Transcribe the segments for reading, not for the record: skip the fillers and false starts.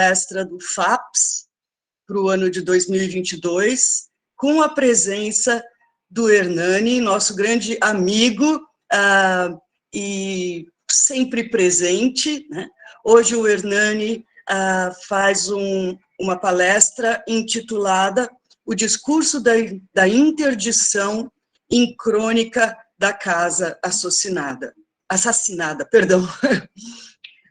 palestra do FAPS para o ano de 2022, com a presença do Hernani, nosso grande amigo e sempre presente, né? Hoje o Hernani faz uma palestra intitulada O Discurso da Interdição em Crônica da Casa Assassinada.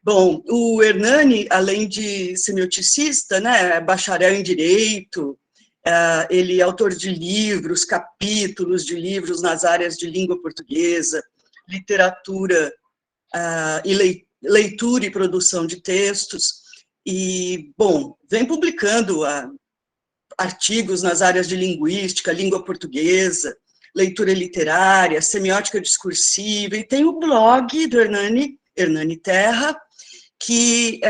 Bom, o Hernani, além de semioticista, né, é bacharel em Direito, ele é autor de livros, capítulos de livros nas áreas de língua portuguesa, literatura e leitura e produção de textos, e, bom, vem publicando artigos nas áreas de linguística, língua portuguesa, leitura literária, semiótica discursiva, e tem o blog do Hernani Terra, que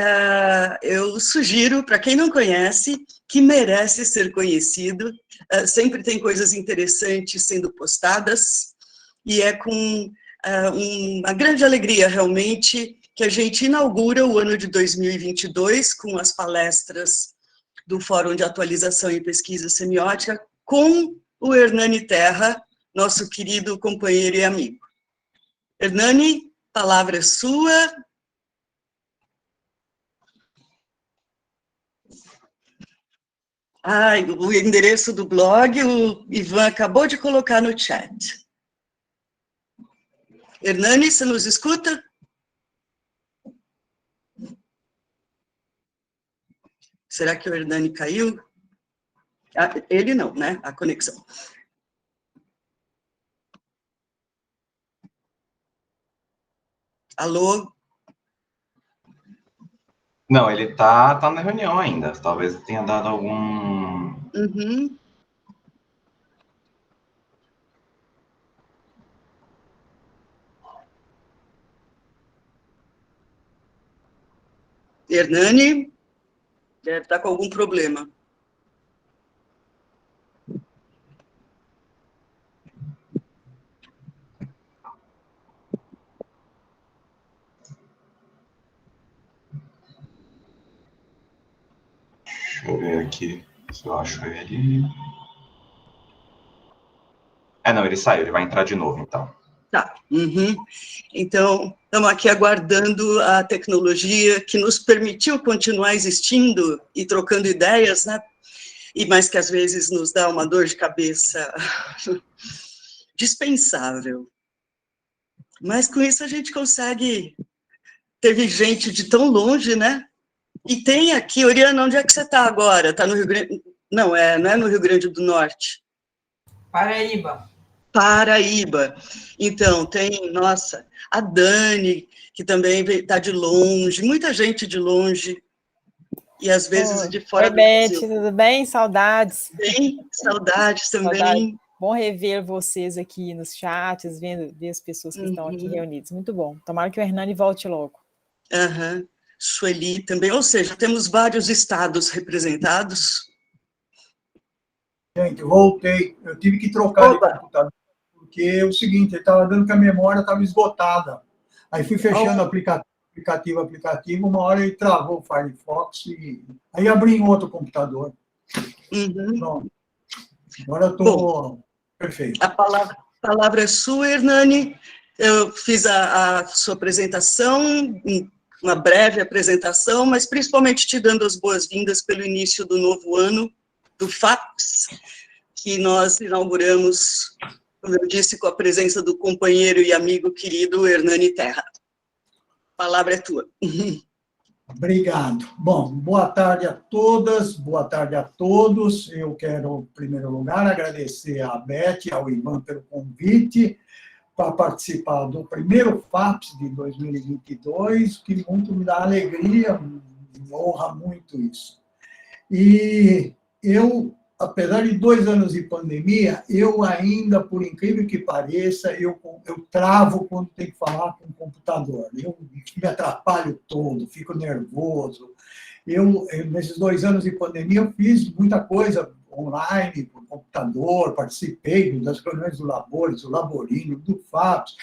eu sugiro, para quem não conhece, que merece ser conhecido, sempre tem coisas interessantes sendo postadas, e é com uma grande alegria, realmente, que a gente inaugura o ano de 2022 com as palestras do Fórum de Atualização e Pesquisa Semiótica com o Hernani Terra, nosso querido companheiro e amigo. Hernani, a palavra é sua. O endereço do blog, o Ivan acabou de colocar no chat. Hernani, você nos escuta? Será que o Hernani caiu? Ele não, né? A conexão. Alô? Não, ele tá na reunião ainda. Talvez tenha dado algum... Uhum. Hernani deve estar com algum problema. Deixa eu ver aqui se eu acho ele. Não, ele saiu, ele vai entrar de novo, então. Tá. Uhum. Então, estamos aqui aguardando a tecnologia que nos permitiu continuar existindo e trocando ideias, né? Mas que às vezes nos dá uma dor de cabeça dispensável. Mas com isso a gente consegue... Teve gente de tão longe, né? E tem aqui, Oriana, onde é que você está agora? Está no Rio Grande... Não é no Rio Grande do Norte. Paraíba. Então, tem, nossa, a Dani, que também está de longe, muita gente de longe, e às vezes de fora do Brasil. Oi, Beth, tudo bem? Saudades. Bem, saudades também. Saudade. Bom rever vocês aqui nos chats, ver as pessoas que estão aqui reunidas. Muito bom. Tomara que o Hernani volte logo. Sueli também, ou seja, temos vários estados representados. Gente, voltei. Eu tive que trocar de computador, porque é o seguinte, ele estava dando que a memória estava esgotada. Aí fui fechando aplicativo, uma hora ele travou o Firefox, e aí abri em outro computador. Pronto. Agora eu estou perfeito. A palavra é sua, Hernani. Eu fiz a sua apresentação, uma breve apresentação, mas principalmente te dando as boas-vindas pelo início do novo ano do FAPS, que nós inauguramos, como eu disse, com a presença do companheiro e amigo querido Hernani Terra. A palavra é tua. Obrigado. Bom, boa tarde a todas, boa tarde a todos. Eu quero, em primeiro lugar, agradecer à Beth e ao Ivan pelo convite para participar do primeiro FAPS de 2022, que muito me dá alegria, me honra muito isso. E eu, apesar de 2 anos de pandemia, eu ainda, por incrível que pareça, eu travo quando tenho que falar com o computador. Eu me atrapalho todo, fico nervoso. Nesses 2 anos de pandemia, eu fiz muita coisa online, por computador, participei das reuniões do Labores, do Laborino, do FAPS,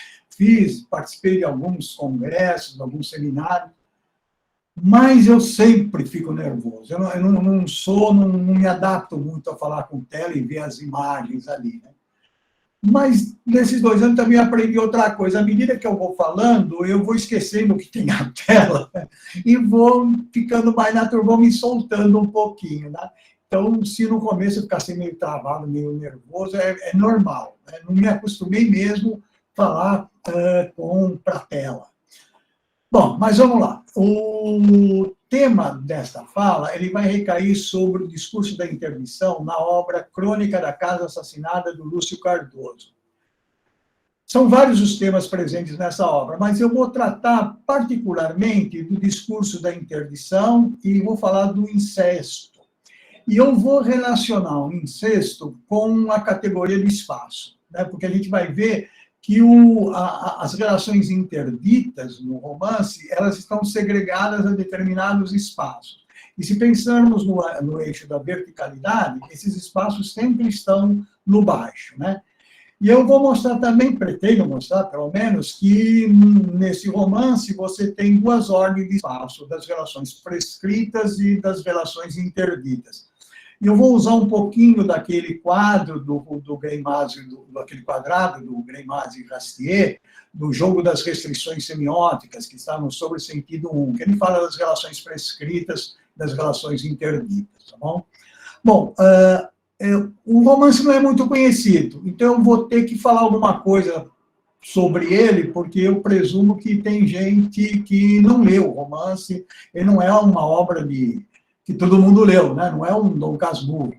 participei de alguns congressos, de alguns seminários. mas eu sempre fico nervoso. Eu não me adapto muito a falar com tela e ver as imagens ali, né? Mas, nesses 2 anos, também aprendi outra coisa. À medida que eu vou falando, eu vou esquecendo o que tem na tela e vou ficando mais natural, vou me soltando um pouquinho, né? Então, se no começo eu ficasse meio travado, meio nervoso, é normal, né? Não me acostumei mesmo a falar para a tela. Bom, mas vamos lá. O tema desta fala, ele vai recair sobre o discurso da interdição na obra Crônica da Casa Assassinada, do Lúcio Cardoso. São vários os temas presentes nessa obra, mas eu vou tratar particularmente do discurso da interdição e vou falar do incesto. E eu vou relacionar o incesto com a categoria do espaço, né? Porque a gente vai ver que as relações interditas no romance, elas estão segregadas a determinados espaços. E se pensarmos no eixo da verticalidade, esses espaços sempre estão no baixo, né? E eu vou mostrar também, pretendo mostrar, pelo menos, que nesse romance você tem 2 ordens de espaço, das relações prescritas e das relações interditas. E eu vou usar um pouquinho daquele quadro do Greimmaz, daquele quadrado do Greimmaz e Rastier, do jogo das restrições semióticas, que está no sobre sentido 1, que ele fala das relações prescritas, das relações interditas, tá bom? Bom, o romance não é muito conhecido, então eu vou ter que falar alguma coisa sobre ele, porque eu presumo que tem gente que não leu o romance, ele não é uma obra que todo mundo leu, né? Não é um Dom Casmurro.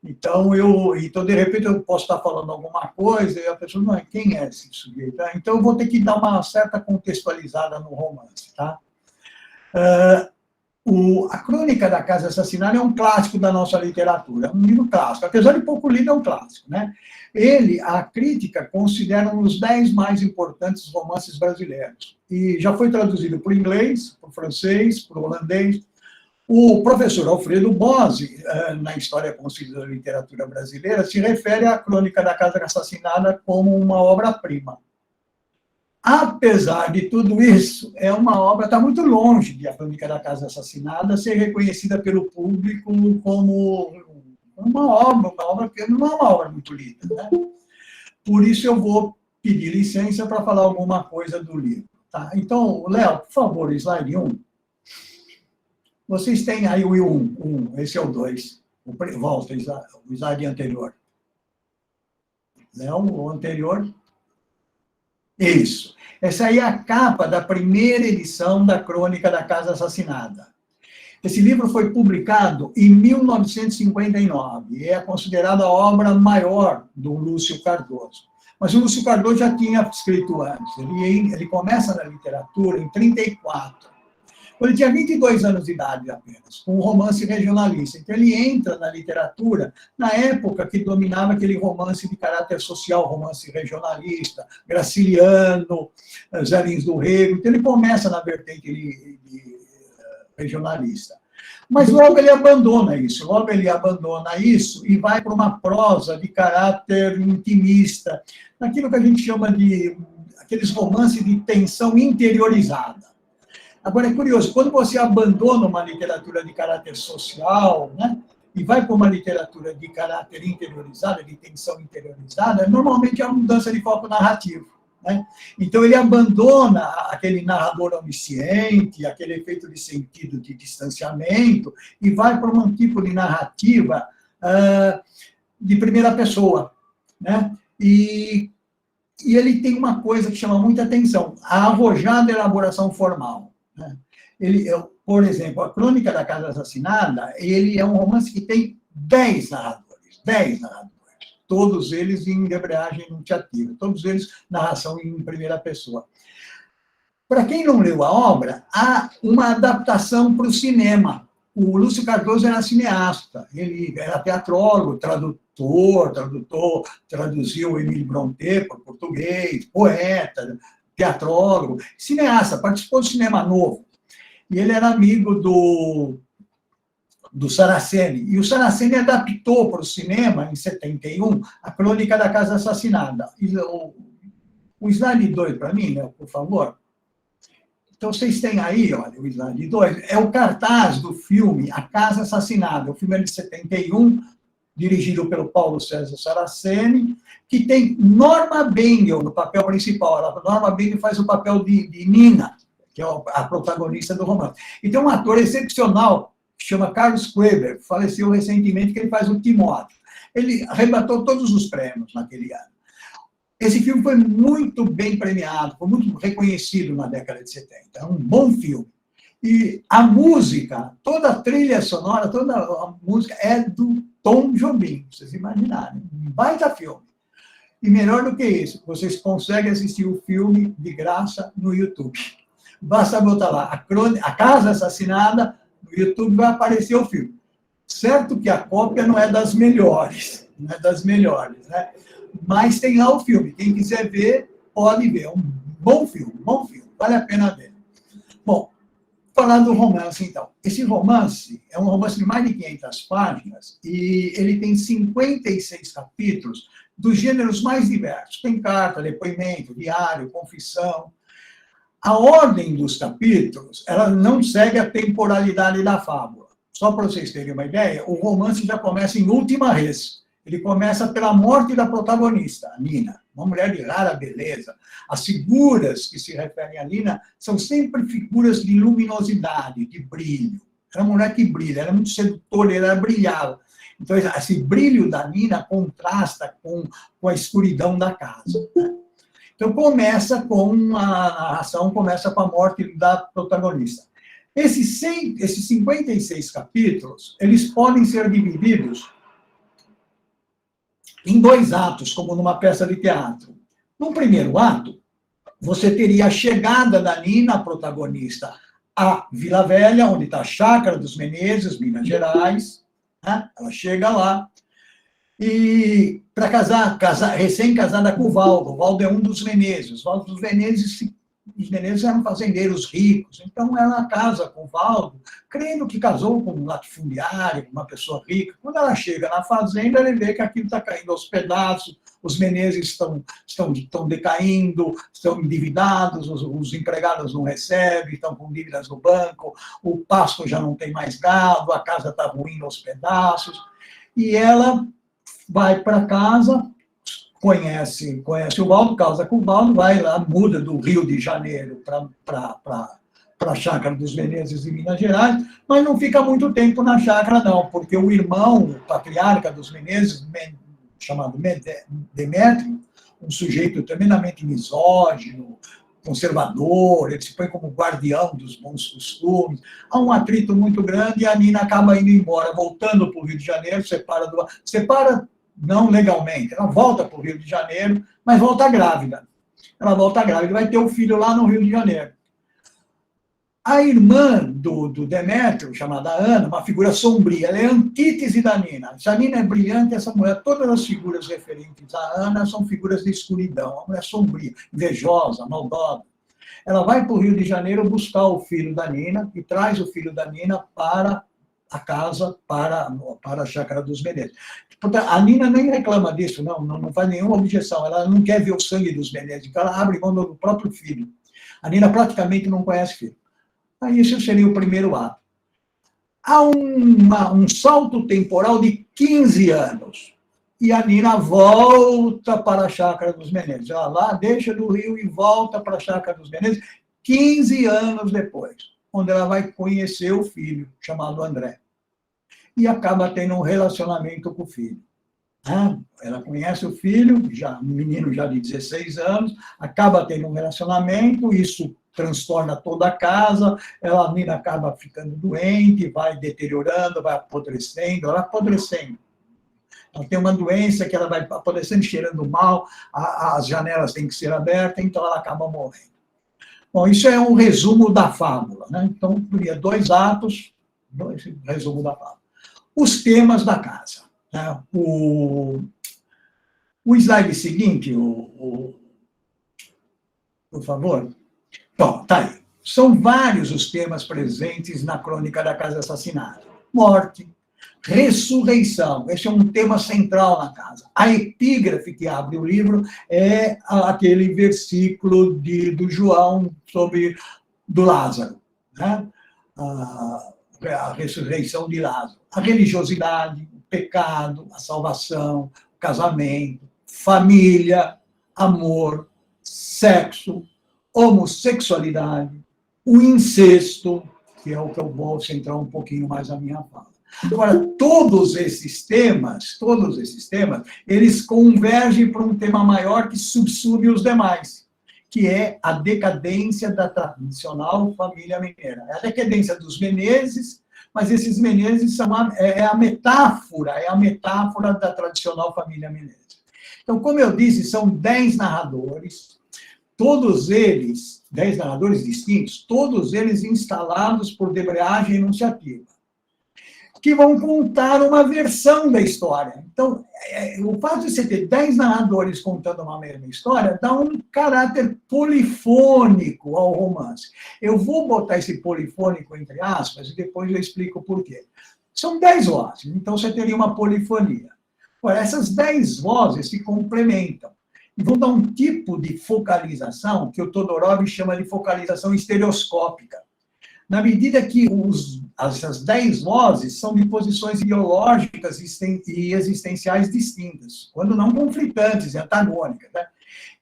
Então, de repente, eu posso estar falando alguma coisa e a pessoa, não, quem é esse sujeito? Então, eu vou ter que dar uma certa contextualizada no romance, tá? A Crônica da Casa Assassinada é um clássico da nossa literatura, é um livro clássico, apesar de pouco lido, é um clássico, né? A crítica considera um dos 10 mais importantes romances brasileiros, e já foi traduzido para o inglês, para o francês, para o holandês. O professor Alfredo Bose, na História Concisa da Literatura Brasileira, se refere à Crônica da Casa Assassinada como uma obra-prima. Apesar de tudo isso, é uma obra, está muito longe de A Crônica da Casa Assassinada ser reconhecida pelo público como uma obra que não é uma obra muito lida, né? Por isso eu vou pedir licença para falar alguma coisa do livro, tá? Então, Léo, por favor, slide 1. Vocês têm aí o 1, esse é o 2. Volta, o slide anterior. Léo, o anterior. Isso. Essa aí é a capa da primeira edição da Crônica da Casa Assassinada. Esse livro foi publicado em 1959 e é considerado a obra maior do Lúcio Cardoso. Mas o Lúcio Cardoso já tinha escrito antes. Ele começa na literatura em 1934. Ele tinha 22 anos de idade apenas, com um romance regionalista. Então, ele entra na literatura na época que dominava aquele romance de caráter social, romance regionalista, Graciliano, Zé Lins do Rego. Então, ele começa na vertente de regionalista. Mas logo ele abandona isso e vai para uma prosa de caráter intimista, naquilo que a gente chama de aqueles romances de tensão interiorizada. Agora, é curioso, quando você abandona uma literatura de caráter social, né, e vai para uma literatura de caráter interiorizada, de tensão interiorizada, normalmente é uma mudança de foco narrativo, né? Então, ele abandona aquele narrador onisciente, aquele efeito de sentido de distanciamento, e vai para um tipo de narrativa de primeira pessoa, né? E ele tem uma coisa que chama muita atenção, a arrojada elaboração formal. Por exemplo, A Crônica da Casa Assassinada, ele é um romance que tem 10 narradores, todos eles em embreagem enunciativa, todos eles narração em primeira pessoa. Para quem não leu a obra, há uma adaptação para o cinema. O Lúcio Cardoso era cineasta, ele era teatrólogo, traduziu Emile Brontë para o português, poeta, teatrólogo, cineasta, participou do Cinema Novo. E ele era amigo do Saraceni. E o Saraceni adaptou para o cinema, em 71, A Crônica da Casa Assassinada. O slide 2 para mim, né, por favor. Então, vocês têm aí, olha, o slide 2, é o cartaz do filme A Casa Assassinada. O filme é de 71, dirigido pelo Paulo César Saraceni, que tem Norma Bengel no papel principal. A Norma Bengel faz o papel de Nina, que é a protagonista do romance. E tem um ator excepcional, que chama Carlos Kweber, faleceu recentemente, que ele faz o Timóteo. Ele arrebatou todos os prêmios naquele ano. Esse filme foi muito bem premiado, foi muito reconhecido na década de 70. É um bom filme. E a música, toda a trilha sonora, toda a música é do Tom Jobim, vocês imaginarem. Um baita filme. E melhor do que isso, vocês conseguem assistir o filme de graça no YouTube. Basta botar lá, A Casa Assassinada, no YouTube vai aparecer o filme. Certo que a cópia não é das melhores, não é das melhores, né? Mas tem lá o filme. Quem quiser ver, pode ver. É um bom filme, vale a pena ver. Bom, falar do romance, então. Esse romance é um romance de mais de 500 páginas e ele tem 56 capítulos dos gêneros mais diversos. Tem carta, depoimento, diário, confissão. A ordem dos capítulos, ela não segue a temporalidade da fábula. Só para vocês terem uma ideia, o romance já começa em última res. Ele começa pela morte da protagonista, a Nina, uma mulher de rara beleza. As figuras que se referem a Nina são sempre figuras de luminosidade, de brilho. Era uma mulher que brilha, era muito sedutora, ela brilhava. Então, esse brilho da Nina contrasta com a escuridão da casa. Então, começa com a narração, começa com a morte da protagonista. Esses 56 capítulos, eles podem ser divididos em 2 atos, como numa peça de teatro. No primeiro ato, você teria a chegada da Nina, a protagonista, à Vila Velha, onde está a Chácara dos Menezes, Minas Gerais. Né? Ela chega lá, e para casar recém-casada com o Valdo. O Valdo é um dos Menezes. Os Valdo dos Menezes, os Menezes eram fazendeiros ricos, então ela casa com o Valdo, crendo que casou com um latifundiário, uma pessoa rica. Quando ela chega na fazenda, ele vê que aquilo está caindo aos pedaços, os Menezes estão decaindo, estão endividados, os empregados não recebem, estão com dívidas no banco, o pasto já não tem mais gado, a casa está ruindo aos pedaços, e ela vai para casa, conhece o Valdo, casa com o Valdo, vai lá, muda do Rio de Janeiro para a Chácara dos Menezes em Minas Gerais, mas não fica muito tempo na chácara, não, porque o irmão, o patriarca dos Menezes, chamado Demétrio, um sujeito tremendamente misógino, conservador, ele se põe como guardião dos bons costumes, há um atrito muito grande e a Nina acaba indo embora, voltando para o Rio de Janeiro, separa não legalmente, ela volta para o Rio de Janeiro, mas volta grávida. Ela volta grávida e vai ter um filho lá no Rio de Janeiro. A irmã do Demétrio, chamada Ana, uma figura sombria, ela é a antítese da Nina. Se a Nina é brilhante, essa mulher, todas as figuras referentes a Ana são figuras de escuridão, uma mulher sombria, invejosa, maldosa. Ela vai para o Rio de Janeiro buscar o filho da Nina e traz o filho da Nina para a casa, para a Chácara dos Menezes. A Nina nem reclama disso, não faz nenhuma objeção, ela não quer ver o sangue dos Menezes, então ela abre mão do próprio filho. A Nina praticamente não conhece filho. Aí isso seria o primeiro ato. Há um salto temporal de 15 anos, e a Nina volta para a Chácara dos Menezes. Ela lá deixa do Rio e volta para a Chácara dos Menezes, 15 anos depois, onde ela vai conhecer o filho, chamado André. E acaba tendo um relacionamento com o filho. Ela conhece o filho, um menino já de 16 anos, acaba tendo um relacionamento, isso transtorna toda a casa, a Nina acaba ficando doente, vai deteriorando, vai apodrecendo, ela tem uma doença que ela vai apodrecendo, cheirando mal, as janelas têm que ser abertas, então ela acaba morrendo. Bom, isso é um resumo da fábula, né? Então, teria 2 atos, resumo da fábula. Os temas da casa. Né? O slide seguinte, por favor. Bom, tá aí. São vários os temas presentes na Crônica da Casa Assassinada. Morte, ressurreição, esse é um tema central na casa. A epígrafe que abre o livro é aquele versículo do João sobre do Lázaro, né? A ressurreição de Lázaro. A religiosidade, o pecado, a salvação, o casamento, família, amor, sexo, homossexualidade, o incesto, que é o que eu vou centrar um pouquinho mais na minha fala. Agora, todos esses temas, eles convergem para um tema maior que subsume os demais, que é a decadência da tradicional família mineira. É a decadência dos Menezes, mas esses Menezes são a metáfora da tradicional família mineira. Então, como eu disse, são 10 narradores, todos eles, 10 narradores distintos, todos eles instalados por debreagem enunciativa, que vão contar uma versão da história. Então, o fato de você ter 10 narradores contando uma mesma história dá um caráter polifônico ao romance. Eu vou botar esse polifônico entre aspas e depois eu explico por quê. São 10 vozes, então você teria uma polifonia. Ora, essas 10 vozes se complementam e vão dar um tipo de focalização que o Todorov chama de focalização estereoscópica. Na medida que essas 10 vozes são de posições ideológicas e existenciais distintas, quando não conflitantes e antagônicas, né?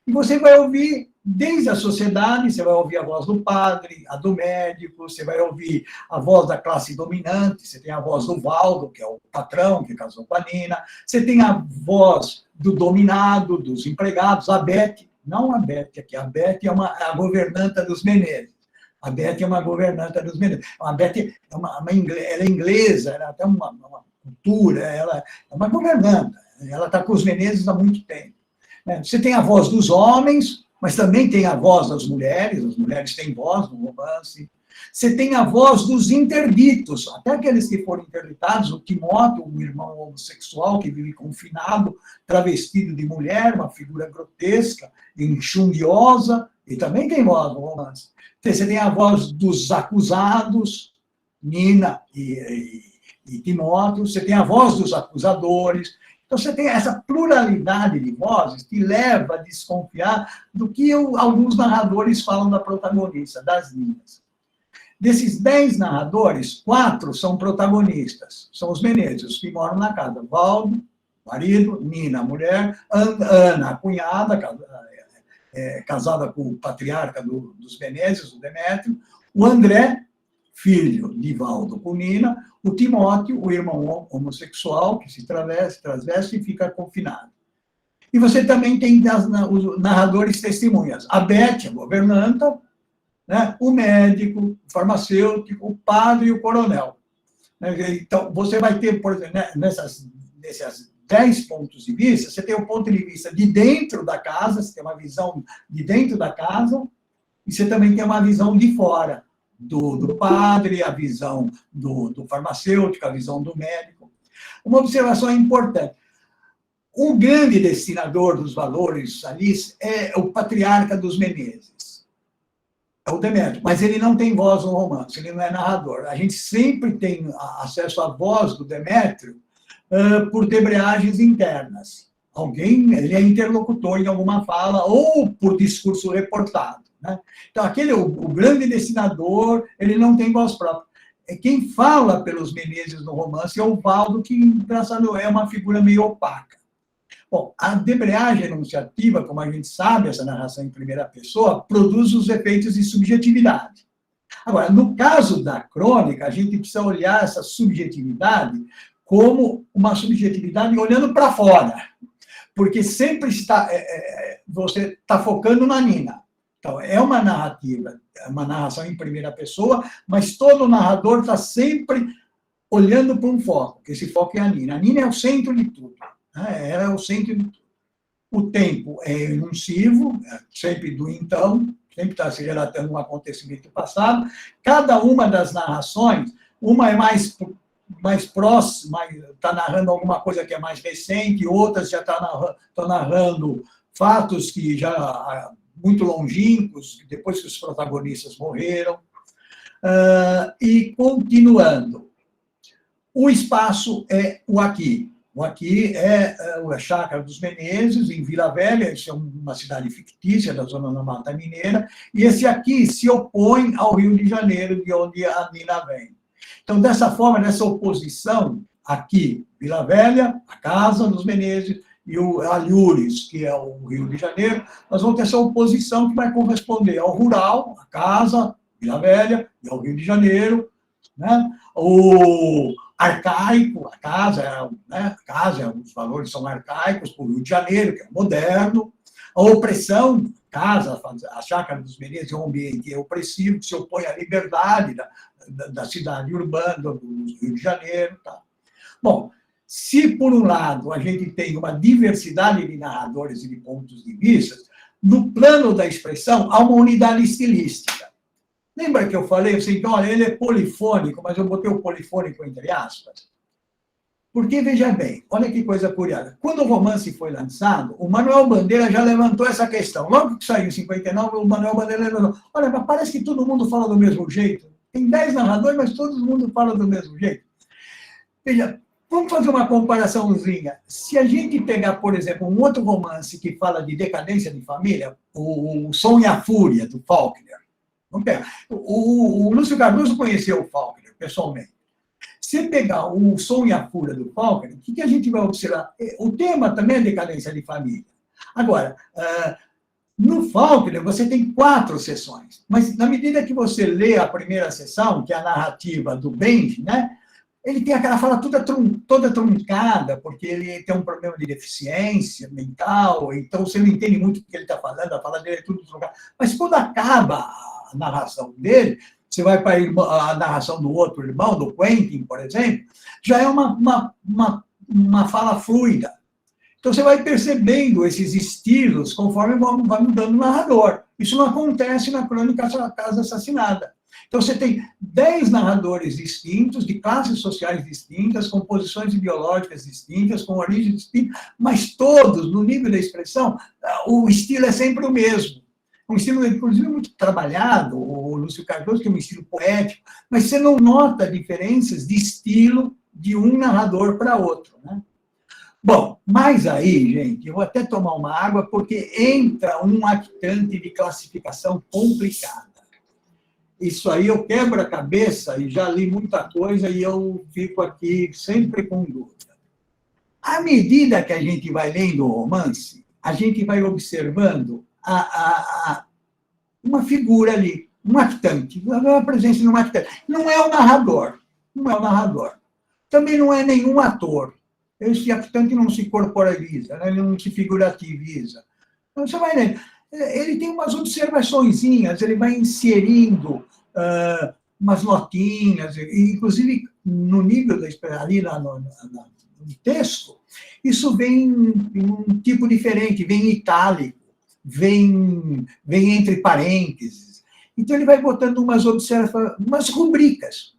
E você vai ouvir, desde a sociedade, você vai ouvir a voz do padre, a do médico, você vai ouvir a voz da classe dominante, você tem a voz do Valdo, que é o patrão que casou com a Nina, você tem a voz do dominado, dos empregados, a Beth, não a Beth aqui, a Beth é a governanta dos Menezes. A Beth é uma governanta dos Menezes. A Beth ela é inglesa, ela tem uma cultura, ela é uma governanta, ela está com os Menezes há muito tempo. Você tem a voz dos homens, mas também tem a voz das mulheres, as mulheres têm voz no romance. Você tem a voz dos interditos, até aqueles que foram interditados, o Timóteo, um irmão homossexual que vive confinado, travestido de mulher, uma figura grotesca, enxundiosa, e também tem voz no romance. Você tem a voz dos acusados, Nina e Timóteo, você tem a voz dos acusadores. Então, você tem essa pluralidade de vozes que leva a desconfiar do que alguns narradores falam da protagonista, das Ninas. Desses 10 narradores, 4 são protagonistas, são os Menezes, os que moram na casa. Valdo, marido, Nina, mulher, Ana, a cunhada, casada com o patriarca dos Menezes, o Demétrio, o André, filho de Valdo com Nina, o Timóteo, o irmão homossexual, que se transveste e fica confinado. E você também tem os narradores testemunhas. A Beth, a governanta, né? O médico, o farmacêutico, o padre e o coronel. Então, você vai ter, por exemplo, nesses 10 pontos de vista, você tem o ponto de vista de dentro da casa, você tem uma visão de dentro da casa, e você também tem uma visão de fora, do padre, a visão do farmacêutico, a visão do médico. Uma observação importante. Um grande destinador dos valores ali é o patriarca dos Menezes, é o Demétrio, mas ele não tem voz no romance, ele não é narrador. A gente sempre tem acesso à voz do Demétrio por debreagens internas. Ele é interlocutor em alguma fala ou por discurso reportado. Né? Então, o grande destinador, ele não tem voz própria. Quem fala pelos Menezes no romance é o Valdo, que, engraçado, é uma figura meio opaca. Bom, a debreagem enunciativa, como a gente sabe, essa narração em primeira pessoa, produz os efeitos de subjetividade. Agora, no caso da crônica, a gente precisa olhar essa subjetividade como uma subjetividade olhando para fora, porque sempre você está focando na Nina. Então, é uma narrativa, é uma narração em primeira pessoa, mas todo narrador está sempre olhando para um foco, que esse foco é a Nina. A Nina é o centro de tudo. Né? Ela é o centro de tudo. O tempo é enuncivo, sempre do então, sempre está se relatando um acontecimento passado. Cada uma das narrações, uma é mais próxima, está narrando alguma coisa que é mais recente, outras já estão narrando fatos que já muito longínquos, depois que os protagonistas morreram. E continuando, o espaço é o aqui. Aqui é a Chácara dos Menezes, em Vila Velha, isso é uma cidade fictícia da zona da Mata Mineira, e esse aqui se opõe ao Rio de Janeiro, de onde a Nina vem. Então, dessa forma, nessa oposição, aqui, Vila Velha, a Casa dos Menezes, e o Alhures, que é o Rio de Janeiro, nós vamos ter essa oposição que vai corresponder ao rural, a Casa, Vila Velha, e ao Rio de Janeiro, né? O arcaico, a casa, os valores são arcaicos, para o Rio de Janeiro, que é moderno. A opressão, casa, a Chácara dos Menezes é um ambiente opressivo, que se opõe à liberdade da cidade urbana, do Rio de Janeiro. Tá? Bom, se, por um lado, a gente tem uma diversidade de narradores e de pontos de vista, no plano da expressão, há uma unidade estilística. Lembra que eu falei assim, olha, ele é polifônico, mas eu botei o polifônico entre aspas? Porque, veja bem, olha que coisa curiosa. Quando o romance foi lançado, o Manuel Bandeira já levantou essa questão. Logo que saiu em 59, o Manuel Bandeira levantou. Olha, mas parece que todo mundo fala do mesmo jeito. Tem 10 narradores, mas todo mundo fala do mesmo jeito. Veja, vamos fazer uma comparaçãozinha. Se a gente pegar, por exemplo, um outro romance que fala de decadência de família, o Som e a Fúria, do Faulkner. Vamos pegar. O Lúcio Cardoso conheceu o Faulkner, pessoalmente. Se pegar o Som e a Fúria do Faulkner, o que a gente vai observar? O tema também é decadência de família. Agora, no Faulkner, você tem 4 sessões, mas na medida que você lê a primeira sessão, que é a narrativa do Benji, né, ele tem aquela fala toda truncada, porque ele tem um problema de deficiência mental, então você não entende muito o que ele está falando, a fala dele é tudo truncada. Mas quando acaba a narração dele, você vai para a narração do outro irmão, do Quentin, por exemplo, já é uma fala fluida. Então, você vai percebendo esses estilos conforme vai mudando o narrador. Isso não acontece na crônica Casa Assassinada. Então, você tem 10 narradores distintos, de classes sociais distintas, com posições ideológicas distintas, com origens distintas, mas todos, no nível da expressão, o estilo é sempre o mesmo. Um estilo, inclusive, muito trabalhado, o Lúcio Cardoso, que é um estilo poético, mas você não nota diferenças de estilo de um narrador para outro, né? Bom, mas aí, gente, eu vou até tomar uma água, porque entra um actante de classificação complicada. Isso aí eu quebro a cabeça, e já li muita coisa, e eu fico aqui sempre com dúvida. À medida que a gente vai lendo o romance, a gente vai observando uma figura ali, um actante, a presença de um actante. Não é o narrador, não é o narrador. Também não é nenhum ator. Esse actante não se corporaliza, né? Ele não se figurativiza. Então, você vai lendo. Ele tem umas observaçõezinhas, ele vai inserindo umas notinhas, inclusive no nível ali no texto, isso vem em um tipo diferente, vem em itálico, vem entre parênteses. Então, ele vai botando umas rubricas,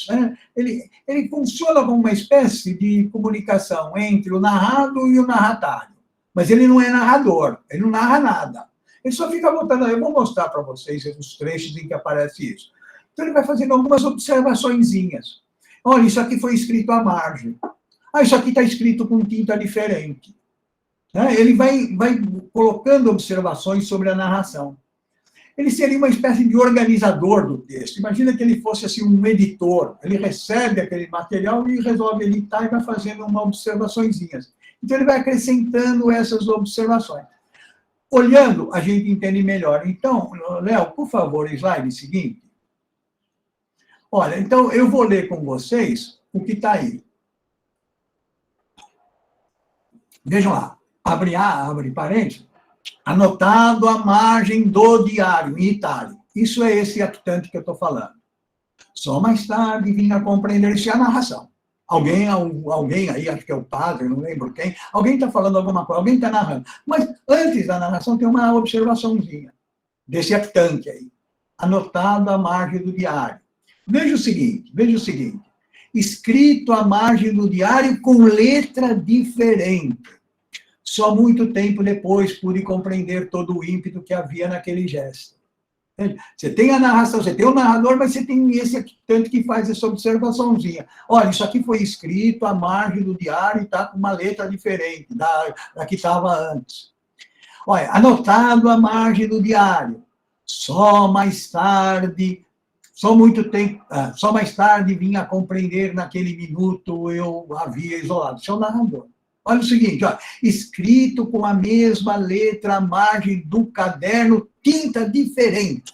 né? Ele funciona como uma espécie de comunicação entre o narrado e o narratário. Mas ele não é narrador, ele não narra nada. Ele só fica botando, eu vou mostrar para vocês os trechos em que aparece isso. Então, ele vai fazendo algumas observaçõezinhas. Olha, isso aqui foi escrito à margem. Isso aqui está escrito com tinta diferente. Ele vai colocando observações sobre a narração. Ele seria uma espécie de organizador do texto. Imagina que ele fosse assim, um editor. Ele recebe aquele material e resolve editar e vai fazendo umas observaçõezinhas. Então, ele vai acrescentando essas observações. Olhando, a gente entende melhor. Então, Léo, por favor, slide seguinte. Olha, então, eu vou ler com vocês o que está aí. Vejam lá. Abre parênteses. Anotado à margem do diário, em itálico. Isso é esse actante que eu estou falando. Só mais tarde vim a compreender isso é a narração. Alguém aí, acho que é o padre, não lembro quem, alguém está falando alguma coisa, alguém está narrando. Mas antes da narração tem uma observaçãozinha desse actante aí. Anotado à margem do diário. Veja o seguinte. Escrito à margem do diário com letra diferente. Só muito tempo depois pude compreender todo o ímpeto que havia naquele gesto. Você tem a narração, você tem o narrador, mas você tem esse aqui, tanto que faz essa observaçãozinha. Olha, isso aqui foi escrito à margem do diário e está com uma letra diferente da que estava antes. Olha, anotado à margem do diário. Só mais tarde vinha a compreender naquele minuto eu havia isolado. Isso é o narrador. Olha o seguinte, ó, escrito com a mesma letra à margem do caderno, tinta diferente.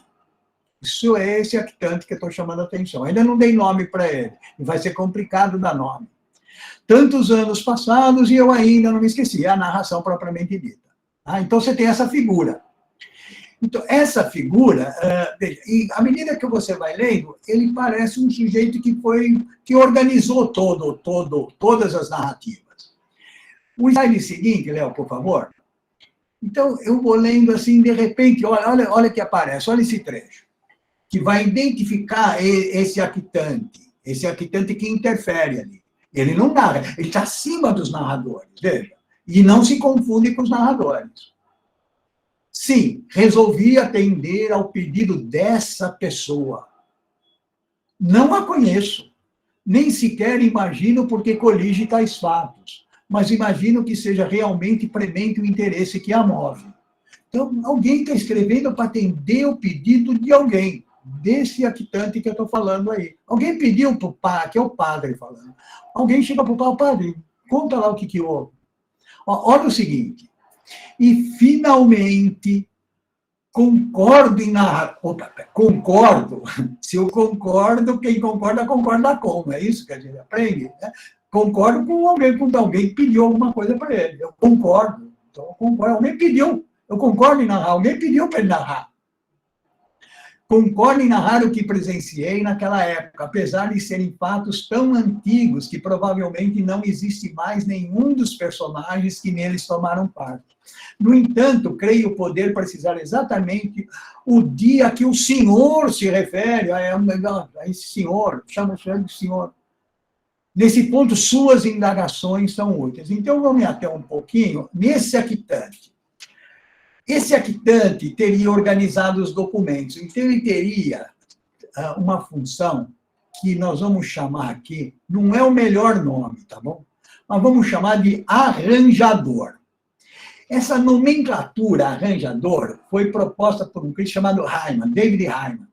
Isso é esse actante que eu estou chamando a atenção. Ainda não dei nome para ele, e vai ser complicado dar nome. Tantos anos passados e eu ainda não me esqueci, é a narração propriamente dita. Então você tem essa figura. Então, essa figura, e à medida que você vai lendo, ele parece um sujeito que organizou todas as narrativas. O slide seguinte, Léo, por favor. Então, eu vou lendo assim, de repente, olha que aparece, olha esse trecho, que vai identificar esse actante que interfere ali. Ele não narra, ele está acima dos narradores, veja, e não se confunde com os narradores. Sim, resolvi atender ao pedido dessa pessoa. Não a conheço, nem sequer imagino por que colige tais fatos, mas imagino que seja realmente premente o interesse que a move. Então, alguém está escrevendo para atender o pedido de alguém, desse actante que eu estou falando aí. Alguém pediu para o padre, que é o padre falando. Alguém chega para o padre, conta lá o que houve. Olha o seguinte, e finalmente concordo em narrar. Concordo. Se eu concordo, quem concorda com. É isso que a gente aprende, né? Concordo com alguém, quando alguém pediu alguma coisa para ele. Eu concordo. Então, eu concordo. Alguém pediu. Eu concordo em narrar. Alguém pediu para ele narrar. Concordo em narrar o que presenciei naquela época, apesar de serem fatos tão antigos que provavelmente não existe mais nenhum dos personagens que neles tomaram parte. No entanto, creio poder precisar exatamente o dia que o senhor se refere a esse senhor, chama de senhor. Nesse ponto, suas indagações são úteis. Então, vamos até um pouquinho nesse actante. Esse actante teria organizado os documentos, então ele teria uma função que nós vamos chamar aqui, não é o melhor nome, tá bom? Mas vamos chamar de arranjador. Essa nomenclatura arranjador foi proposta por um crítico chamado Hyman, David Hyman,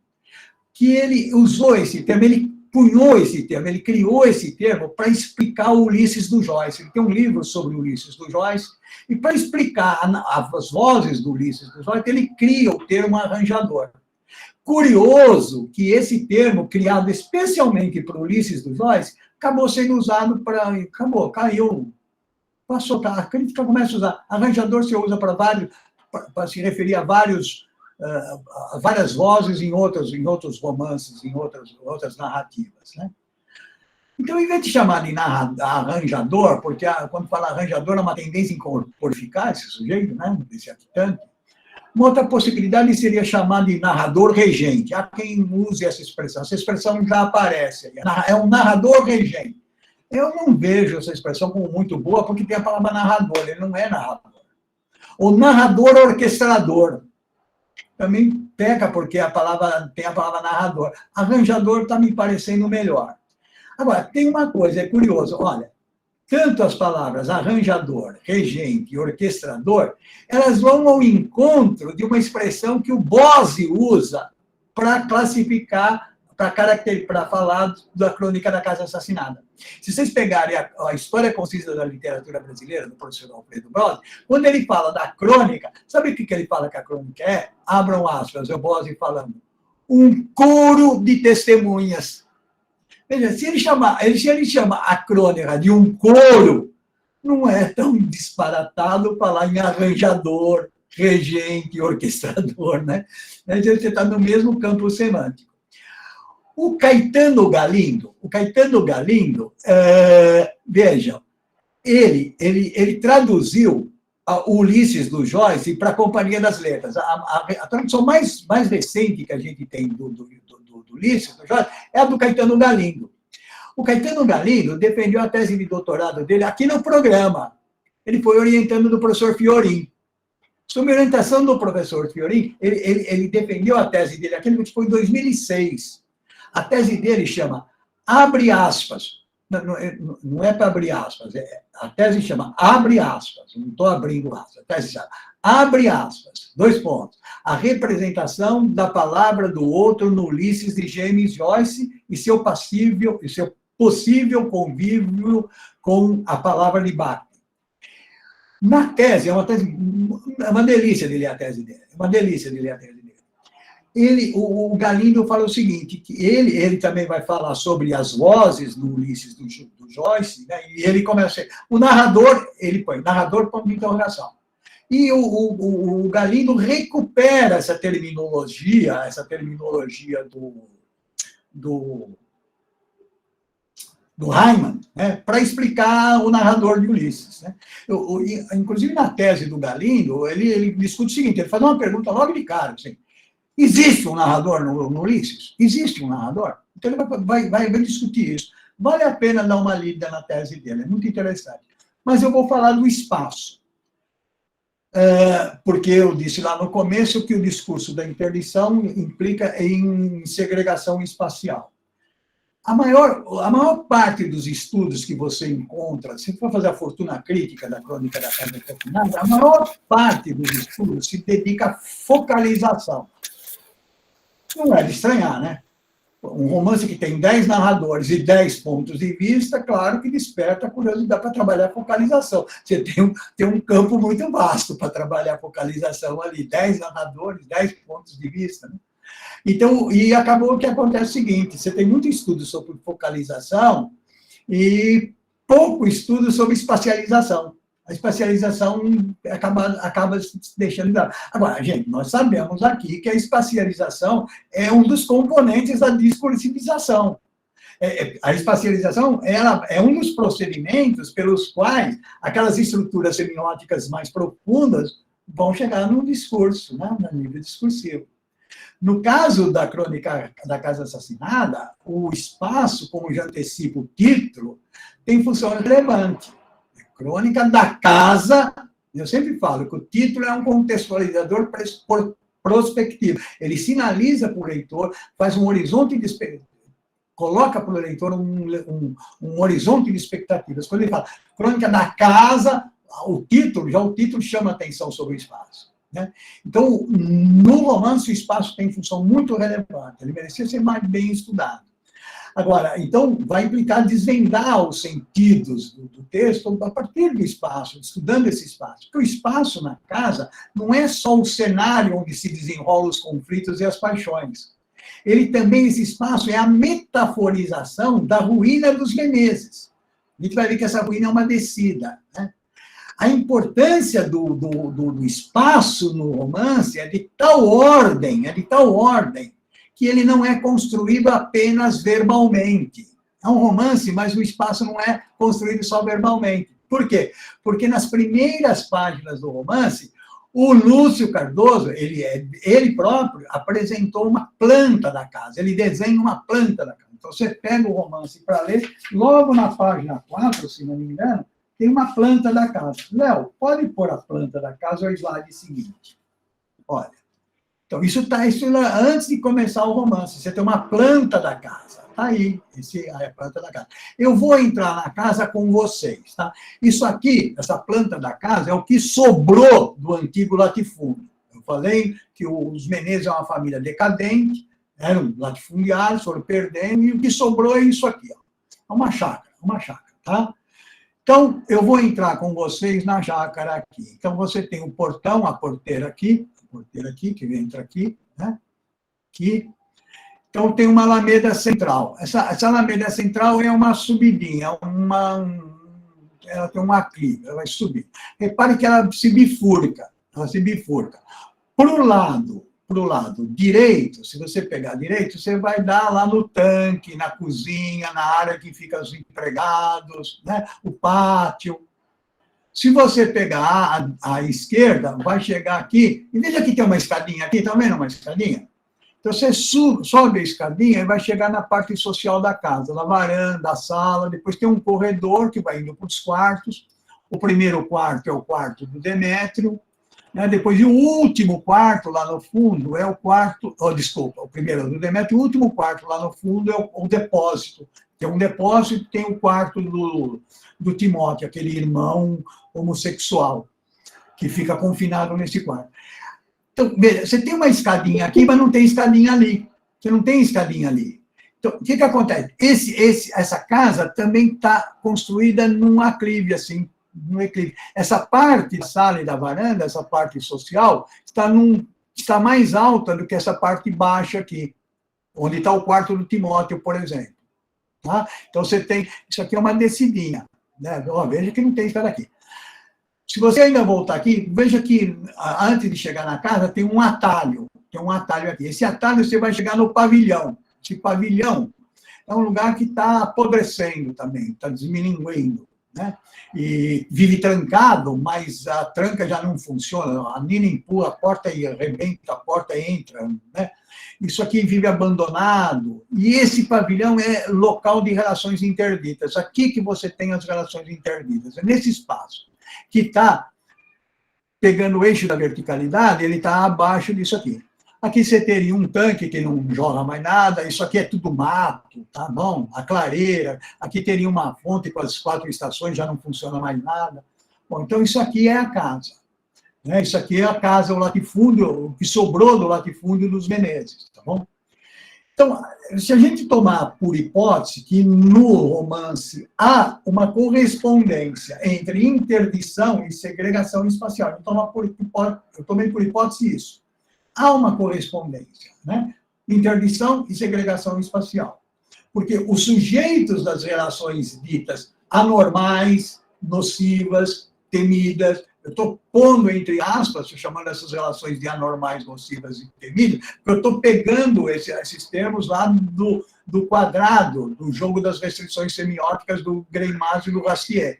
que ele usou esse termo, ele cunhou esse termo, ele criou esse termo para explicar o Ulisses do Joyce. Ele tem um livro sobre o Ulisses do Joyce, e para explicar as vozes do Ulisses do Joyce, ele cria o termo arranjador. Curioso que esse termo, criado especialmente para o Ulisses do Joyce, acabou sendo usado caiu, passou, a crítica começa a usar. Arranjador se usa para se referir a várias vozes em outros romances, em outras narrativas, né? Então, em vez de chamar de arranjador, porque quando fala arranjador, há uma tendência em corporificar esse sujeito, né, desse actante, uma outra possibilidade seria chamar de narrador regente. Há quem use essa expressão já aparece, é um narrador regente. Eu não vejo essa expressão como muito boa, porque tem a palavra narrador, ele não é narrador. O narrador orquestrador também peca, porque tem a palavra narrador. Arranjador está me parecendo melhor. Agora, tem uma coisa, é curioso, olha, tanto as palavras arranjador, regente e orquestrador, elas vão ao encontro de uma expressão que o Bose usa para classificar, para falar da Crônica da Casa Assassinada. Se vocês pegarem a história concisa da literatura brasileira, do professor Alfredo Bose, quando ele fala da crônica, sabe o que ele fala que a crônica é? Abram aspas, o Bose falando, um coro de testemunhas. Veja, se ele chama a crônica de um coro, não é tão disparatado falar em arranjador, regente, orquestrador, né? Você está no mesmo campo semântico. O Caetano Galindo, vejam, ele traduziu o Ulisses do Joyce para a Companhia das Letras. A tradução mais recente que a gente tem do Ulisses do Joyce é a do Caetano Galindo. O Caetano Galindo defendeu a tese de doutorado dele aqui no programa. Ele foi orientando do professor Fiorin. Sob orientação do professor Fiorin, ele defendeu a tese dele, aquele que foi em 2006. A tese dele chama Abre aspas. Não é para abrir aspas, a tese chama Abre aspas, não estou abrindo aspas, a tese chama Abre aspas, 2 pontos. A representação da palavra do outro no Ulisses de James Joyce e seu possível convívio com a palavra de Barthes. Na tese, é uma delícia de ler a tese dele, o Galindo fala o seguinte, que ele também vai falar sobre as vozes do Ulisses do Joyce, né? E ele começa, o narrador, ele põe, narrador ponto de interrogação. E o Galindo recupera essa terminologia do Hyman, né, para explicar o narrador de Ulisses. Né? Inclusive, na tese do Galindo, ele discute o seguinte, ele faz uma pergunta logo de cara, assim, existe um narrador no Ulisses? Existe um narrador? Então, ele vai discutir isso. Vale a pena dar uma lida na tese dele, é muito interessante. Mas eu vou falar do espaço. Porque eu disse lá no começo que o discurso da interdição implica em segregação espacial. A maior parte dos estudos que você encontra, se for fazer a fortuna crítica da Crônica da Casa Assassinada, a maior parte dos estudos se dedica à focalização. Não é de estranhar, né? Um romance que tem 10 narradores e 10 pontos de vista, claro que desperta a curiosidade para trabalhar a focalização. Você tem um campo muito vasto para trabalhar a focalização ali, 10 narradores, 10 pontos de vista, né? Então, e acabou que acontece o seguinte, você tem muito estudo sobre focalização e pouco estudo sobre espacialização. A espacialização acaba deixando de dar. Agora, gente, nós sabemos aqui que a espacialização é um dos componentes da discursivização. A espacialização é um dos procedimentos pelos quais aquelas estruturas semióticas mais profundas vão chegar no discurso, né, no nível discursivo. No caso da Crônica da Casa Assassinada, o espaço, como já antecipo o título, tem função relevante. Crônica da Casa, eu sempre falo que o título é um contextualizador prospectivo. Ele sinaliza para o leitor, faz um horizonte de expectativas, coloca para o leitor um horizonte de expectativas. Quando ele fala Crônica da Casa, o título chama atenção sobre o espaço. Né? Então, no romance, o espaço tem função muito relevante. Ele merecia ser mais bem estudado. Agora, então, vai implicar desvendar os sentidos do texto a partir do espaço, estudando esse espaço. Porque o espaço na casa não é só o cenário onde se desenrolam os conflitos e as paixões. Ele também, esse espaço, é a metaforização da ruína dos Menezes. A gente vai ver que essa ruína é uma descida, né? A importância do espaço no romance é de tal ordem, que ele não é construído apenas verbalmente. É um romance, mas o espaço não é construído só verbalmente. Por quê? Porque nas primeiras páginas do romance, o Lúcio Cardoso, ele próprio, apresentou uma planta da casa, ele desenha uma planta da casa. Então, você pega o romance para ler, logo na página 4, se não me engano, tem uma planta da casa. Léo, pode pôr a planta da casa, o slide seguinte. Olha. Então, isso antes de começar o romance. Você tem uma planta da casa. Está aí, a planta da casa. Eu vou entrar na casa com vocês. Tá? Isso aqui, essa planta da casa, é o que sobrou do antigo latifúndio. Eu falei que os Menezes é uma família decadente, eram latifundiários, foram perdendo, e o que sobrou é isso aqui. Ó. É uma chácara, tá? Então, eu vou entrar com vocês na chácara aqui. Então, você tem o portão, a porteira aqui, que entra aqui, né? Aqui. Então, tem uma alameda central. Essa alameda central é uma subidinha, ela tem uma aclive, ela vai subir. Repare que ela se bifurca. Para o lado direito, se você pegar direito, você vai dar lá no tanque, na cozinha, na área que ficam os empregados, né? O pátio. Se você pegar a esquerda, vai chegar aqui, e veja que tem uma escadinha aqui, tá vendo uma escadinha? Então, você sobe a escadinha e vai chegar na parte social da casa, na varanda, a sala, depois tem um corredor que vai indo para os quartos. O primeiro quarto é o quarto do Demétrio, né? Depois, e o último quarto lá no fundo é o quarto, desculpa, o primeiro do Demétrio, o último quarto lá no fundo é o depósito. Tem um depósito, tem o quarto do Timóteo, aquele irmão homossexual, que fica confinado nesse quarto. Então, veja, você tem uma escadinha aqui, mas não tem escadinha ali. Você não tem escadinha ali. Então, o que acontece? Essa casa também está construída num aclive, assim, no eclive. Essa parte da sala e da varanda, essa parte social, está mais alta do que essa parte baixa aqui, onde está o quarto do Timóteo, por exemplo. Tá? Então, você tem... Isso aqui é uma descidinha. Né? Veja que não tem escada aqui. Se você ainda voltar aqui, veja que antes de chegar na casa tem um atalho. Tem um atalho aqui. Esse atalho você vai chegar no pavilhão. Esse pavilhão é um lugar que está apodrecendo também, está desmilinguindo, né? E vive trancado, mas a tranca já não funciona. A Nina empurra a porta e arrebenta, a porta e entra, né? Isso aqui vive abandonado. E esse pavilhão é local de relações interditas. Aqui que você tem as relações interditas. É nesse espaço que está pegando o eixo da verticalidade, ele está abaixo disso aqui. Aqui você teria um tanque que não joga mais nada, isso aqui é tudo mato, tá bom? A clareira, aqui teria uma fonte com as 4 estações, já não funciona mais nada. Bom, então isso aqui é a casa. Né? Isso aqui é a casa, o latifúndio, o que sobrou do latifúndio dos Menezes, tá bom? Então, se a gente tomar por hipótese que no romance há uma correspondência entre interdição e segregação espacial, eu tomei por hipótese isso. Há uma correspondência, né? Interdição e segregação espacial. Porque os sujeitos das relações ditas anormais, nocivas, temidas, eu estou pondo entre aspas, chamando essas relações de anormais, nocivas e temidas, porque eu estou pegando esses termos lá do quadrado, do jogo das restrições semióticas do Greimas e do Rastier.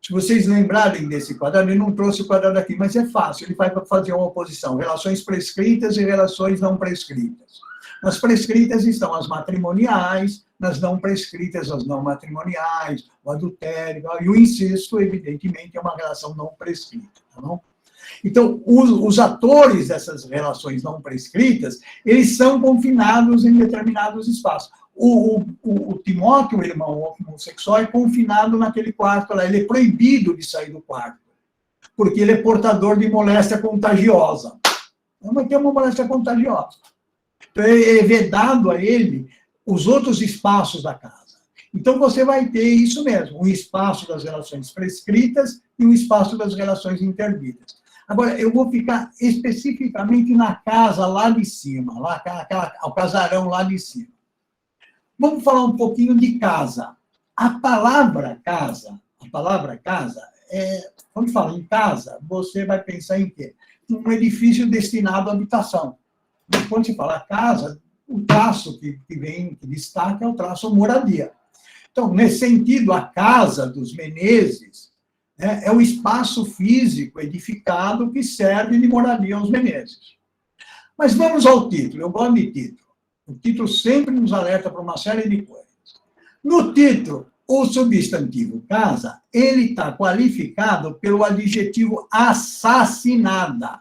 Se vocês lembrarem desse quadrado, ele não trouxe o quadrado aqui, mas é fácil, ele vai fazer uma oposição, relações prescritas e relações não prescritas. Nas prescritas estão as matrimoniais, nas não prescritas as não matrimoniais, o adultério, e o incesto, evidentemente, é uma relação não prescrita. Tá bom? Então, os atores dessas relações não prescritas, eles são confinados em determinados espaços. O Timóteo, o irmão homossexual, é confinado naquele quarto lá. Ele é proibido de sair do quarto, porque ele é portador de moléstia contagiosa. Mas tem uma moléstia contagiosa. Então, é vedado a ele os outros espaços da casa. Então, você vai ter isso mesmo, um espaço das relações prescritas e um espaço das relações interditas. Agora, eu vou ficar especificamente na casa lá de cima, lá, o casarão lá de cima. Vamos falar um pouquinho de casa. A palavra casa, quando fala em casa, você vai pensar em quê? Um edifício destinado à habitação. Mas quando se fala casa, o traço que destaca é o traço moradia. Então, nesse sentido, a casa dos Menezes, né, é o espaço físico edificado que serve de moradia aos Menezes. Mas vamos ao título, eu gosto de título. O título sempre nos alerta para uma série de coisas. No título, o substantivo casa, ele está qualificado pelo adjetivo assassinada.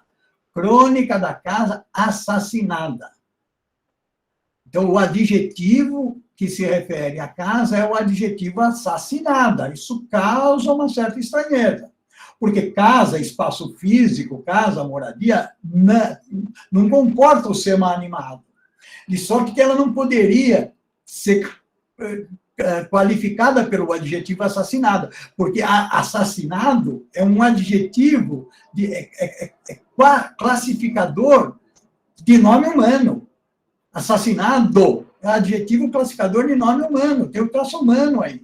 Crônica da casa assassinada. Então, o adjetivo que se refere à casa é o adjetivo assassinada. Isso causa uma certa estranheza. Porque casa, espaço físico, casa, moradia, não comporta o ser animado. De sorte que ela não poderia ser qualificada pelo adjetivo assassinada, porque assassinado é um adjetivo classificador de nome humano. Assassinado é adjetivo classificador de nome humano, tem o traço humano aí.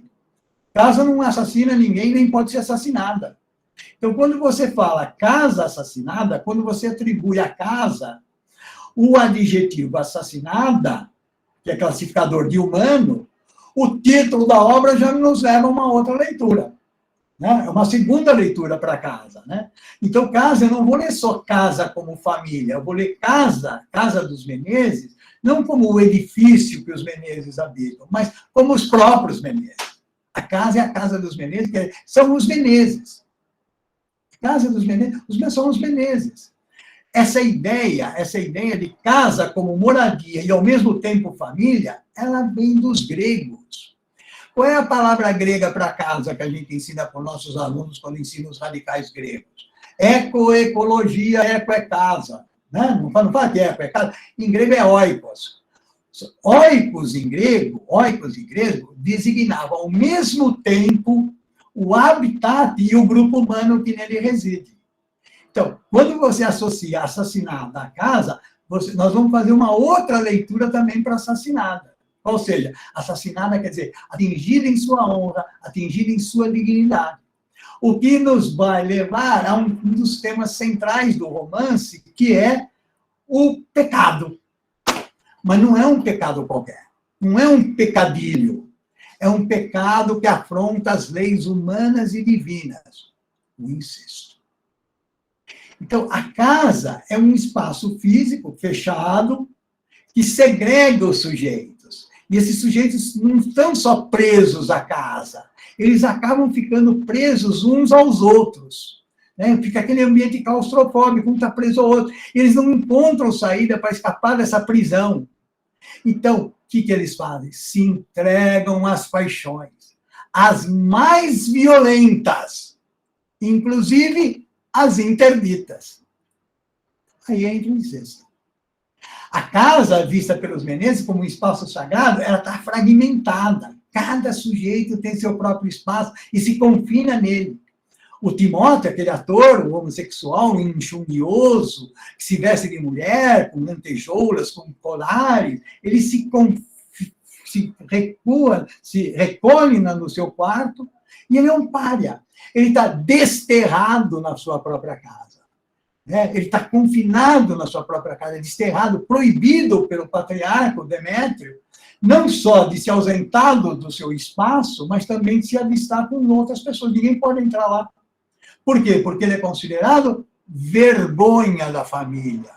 Casa não assassina ninguém, nem pode ser assassinada. Então, quando você fala casa assassinada, quando você atribui à casa o adjetivo assassinada, que é classificador de humano, o título da obra já nos leva a uma outra leitura. Né? É uma segunda leitura para casa. Né? Então, casa, eu não vou ler só casa como família, eu vou ler casa dos Menezes, não como o edifício que os Menezes habitam, mas como os próprios Menezes. A casa é a casa dos Menezes, que são os Menezes. Casa dos Menezes, os meus são os Menezes. Essa ideia de casa como moradia e, ao mesmo tempo, família, ela vem dos gregos. Qual é a palavra grega para casa que a gente ensina para os nossos alunos quando ensina os radicais gregos? Ecoecologia, eco é casa. Né? Não fala que eco é casa. Em grego é oikos. Oikos em grego, designava ao mesmo tempo o habitat e o grupo humano que nele reside. Então, quando você associa assassinado à casa, nós vamos fazer uma outra leitura também para assassinada. Ou seja, assassinada quer dizer atingida em sua honra, atingida em sua dignidade. O que nos vai levar a um dos temas centrais do romance, que é o pecado. Mas não é um pecado qualquer. Não é um pecadilho. É um pecado que afronta as leis humanas e divinas. O incesto. Então, a casa é um espaço físico fechado que segrega os sujeitos. E esses sujeitos não estão só presos à casa. Eles acabam ficando presos uns aos outros. Né? Fica aquele ambiente claustrofóbico, um está preso ao outro. Eles não encontram saída para escapar dessa prisão. Então, o que eles fazem? Se entregam às paixões, as mais violentas, inclusive as interditas. Aí entra o incesto. A casa, vista pelos Menezes como um espaço sagrado, ela está fragmentada. Cada sujeito tem seu próprio espaço e se confina nele. O Timóteo, aquele ator, o homossexual, enxundioso, que se veste de mulher, com lantejoulas, com colares, ele se recolhe no seu quarto, e ele é um pária. Ele está desterrado na sua própria casa. Né? Ele está confinado na sua própria casa, desterrado, proibido pelo patriarca Demétrio, não só de se ausentar do seu espaço, mas também de se avistar com outras pessoas. Ninguém pode entrar lá. Por quê? Porque ele é considerado vergonha da família.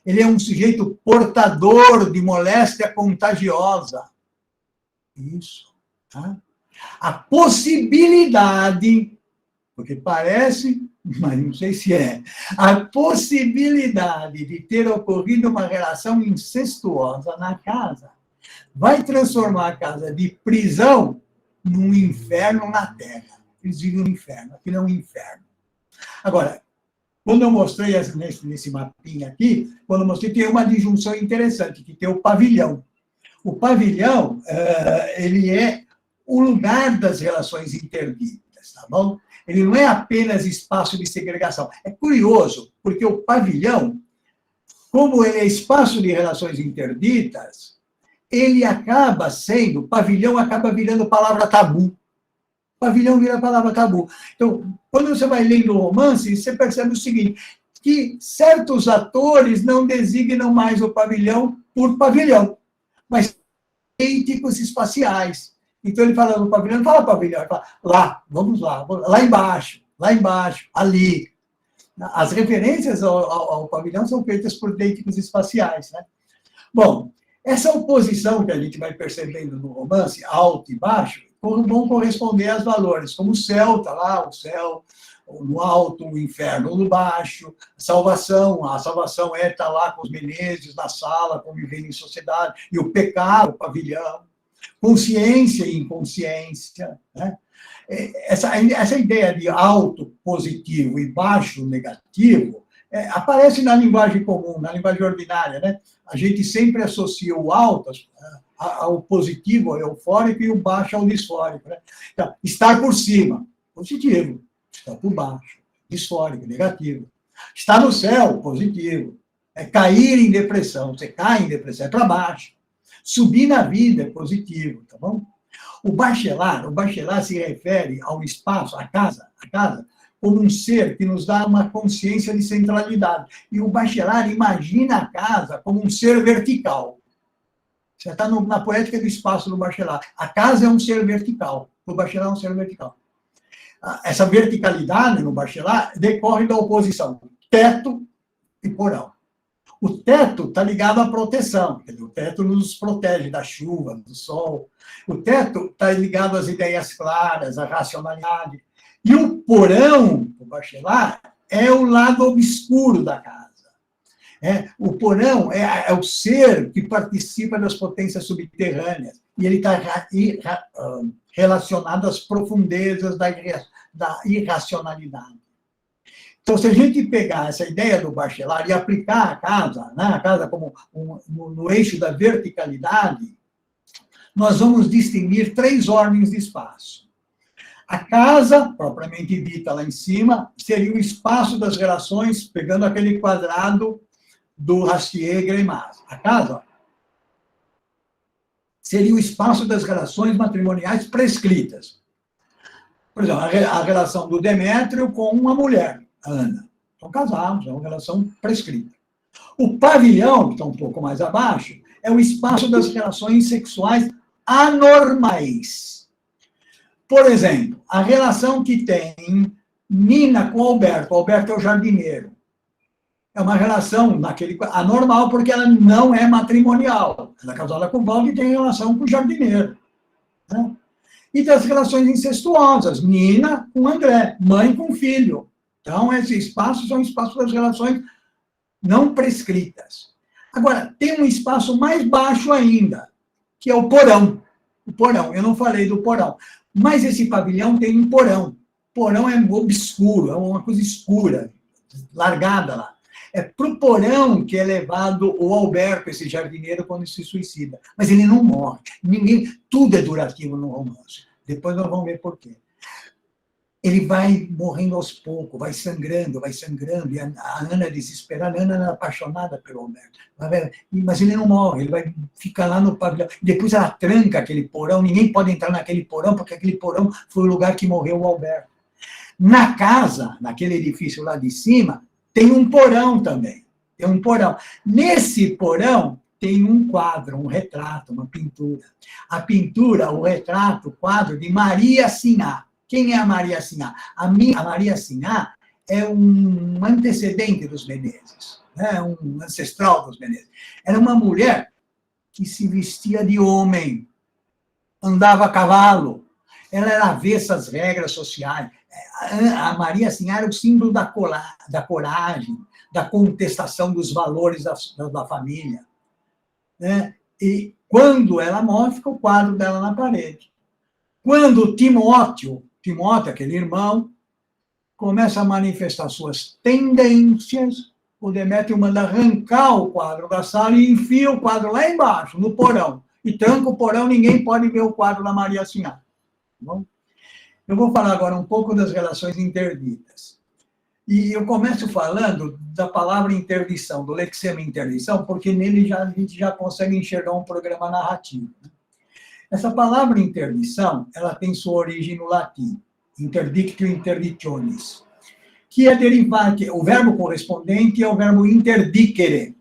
Ele é um sujeito portador de moléstia contagiosa. Isso. Tá? A possibilidade, porque parece, mas não sei se é, a possibilidade de ter ocorrido uma relação incestuosa na casa vai transformar a casa de prisão num inferno na terra. Eles vivem no inferno, aquilo é um inferno. Agora, quando eu mostrei nesse mapinha aqui, quando eu mostrei, tem uma disjunção interessante, que tem o pavilhão. O pavilhão, ele é o lugar das relações interditas, tá bom? Ele não é apenas espaço de segregação. É curioso, porque o pavilhão, como ele é espaço de relações interditas, ele acaba sendo, pavilhão acaba virando palavra tabu. Pavilhão vira palavra tabu. Então, quando você vai lendo o romance, você percebe o seguinte, que certos atores não designam mais o pavilhão por pavilhão, mas idênticos espaciais. Então, ele fala no pavilhão, não fala pavilhão, ele fala lá, vamos lá embaixo, ali. As referências ao pavilhão são feitas por idênticos espaciais, né? Bom, essa oposição que a gente vai percebendo no romance, alto e baixo, vão corresponder aos valores, como o céu está lá, o céu no alto, o inferno no baixo, a salvação está lá com os Menezes na sala, convivendo em sociedade, e o pecado, o pavilhão, consciência e inconsciência, né? Essa ideia de alto positivo e baixo negativo aparece na linguagem comum, na linguagem ordinária, né? A gente sempre associa o alto ao positivo, ao eufórico, e o baixo ao disfórico, né? Então, estar por cima, positivo. Estar por baixo, disfórico, negativo. Estar no céu, positivo. É cair em depressão, você cai em depressão, é para baixo. Subir na vida é positivo, tá bom? O bachelar se refere ao espaço, à casa, como um ser que nos dá uma consciência de centralidade. E o bachelar imagina a casa como um ser vertical. Você está na poética do espaço do bachelar. A casa é um ser vertical, o bachelar é um ser vertical. Essa verticalidade no bachelar decorre da oposição teto e porão. O teto está ligado à proteção, o teto nos protege da chuva, do sol. O teto está ligado às ideias claras, à racionalidade. E o porão, o Bachelard, é o lado obscuro da casa. O porão é o ser que participa das potências subterrâneas, e ele está relacionado às profundezas da irracionalidade. Então, se a gente pegar essa ideia do Bachelard e aplicar a casa, né, a casa como no eixo da verticalidade, nós vamos distinguir 3 ordens de espaço. A casa, propriamente dita lá em cima, seria o espaço das relações, pegando aquele quadrado do Rastier-Greimas. A casa seria o espaço das relações matrimoniais prescritas. Por exemplo, a relação do Demétrio com uma mulher, a Ana. Estão casados, é uma relação prescrita. O pavilhão, que está um pouco mais abaixo, é o espaço das relações sexuais anormais. Por exemplo, a relação que tem Nina com Alberto. Alberto é o jardineiro. É uma relação anormal, porque ela não é matrimonial. Ela é casada com o Valdo e tem relação com o jardineiro. Né? E das relações incestuosas. Nina com André, mãe com filho. Então, esses espaços são espaços das relações não prescritas. Agora, tem um espaço mais baixo ainda, que é o porão. O porão, eu não falei do porão. Mas esse pavilhão tem um porão. Porão é obscuro, é uma coisa escura, largada lá. É para o porão que é levado o Alberto, esse jardineiro, quando se suicida. Mas ele não morre. Tudo é durativo no romance. Depois nós vamos ver por quê. Ele vai morrendo aos poucos, vai sangrando, e a Ana é desesperada, a Ana é apaixonada pelo Alberto. Mas ele não morre, ele vai ficar lá no pavilhão. Depois ela tranca aquele porão, ninguém pode entrar naquele porão, porque aquele porão foi o lugar que morreu o Alberto. Na casa, naquele edifício lá de cima, tem um porão também. Tem um porão. Nesse porão tem um quadro, um retrato, uma pintura. A pintura, o retrato, o quadro de Maria Siná. Quem é a Maria Siná? A Maria Siná é um antecedente dos Menezes, né? Um ancestral dos Menezes. Era uma mulher que se vestia de homem, andava a cavalo, ela era avessa às regras sociais. A Maria Siná era o símbolo da coragem, da contestação dos valores da família. Né? E quando ela morre, fica o quadro dela na parede. Quando Timóteo, aquele irmão, começa a manifestar suas tendências, o Demétrio manda arrancar o quadro da sala e enfia o quadro lá embaixo, no porão. E tranca o porão, ninguém pode ver o quadro da Maria Siná. Bom? Eu vou falar agora um pouco das relações interditas. E eu começo falando da palavra interdição, do lexema interdição, porque nele a gente já consegue enxergar um programa narrativo. Essa palavra interdição, ela tem sua origem no latim, interdictio interditionis, que é derivado, o verbo correspondente é o verbo interdicere,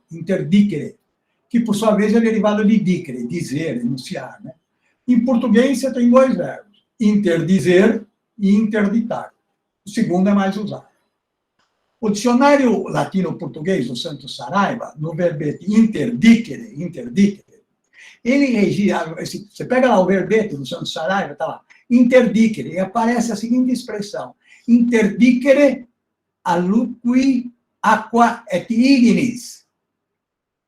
que por sua vez é derivado de dicere, dizer, enunciar. Né? Em português você tem 2 verbos, interdizer e interditar. O segundo é mais usado. O dicionário latino-português do Santos Saraiva, no verbete interdicere, ele regia, você pega lá o verbete do Santos Saraiva, está lá, interdicere, e aparece a seguinte expressão, interdicere aluqui aqua et ignis.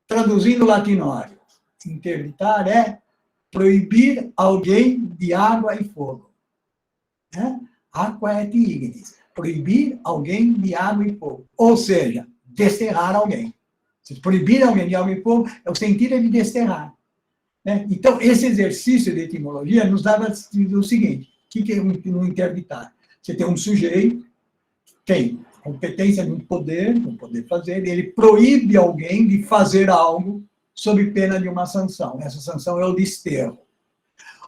Traduzindo o latinório, interditar é proibir alguém de água e fogo. Aqua et ignis. Proibir alguém de água e fogo. Ou seja, desterrar alguém. Se proibir alguém de água e fogo, é o sentido de desterrar. Então, esse exercício de etimologia nos dava o seguinte, o que é um interditar? Você tem um sujeito, tem competência no poder fazer, ele proíbe alguém de fazer algo sob pena de uma sanção. Essa sanção é o desterro.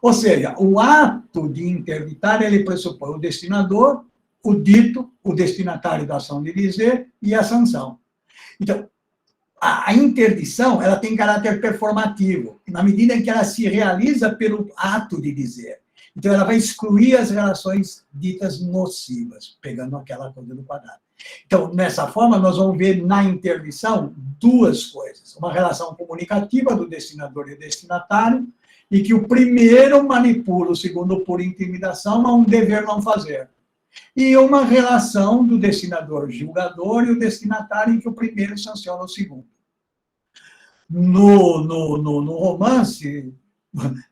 Ou seja, o ato de interditar, ele pressupõe o destinador, o dito, o destinatário da ação de dizer e a sanção. Então, a interdição, ela tem caráter performativo, na medida em que ela se realiza pelo ato de dizer. Então, ela vai excluir as relações ditas nocivas, pegando aquela coisa do quadrado. Então, nessa forma, nós vamos ver na interdição 2 coisas. Uma relação comunicativa do destinador e destinatário, e que o primeiro manipula o segundo por intimidação, a um dever não fazer. e uma relação do destinador-julgador e o destinatário, em que o primeiro sanciona o segundo. No romance,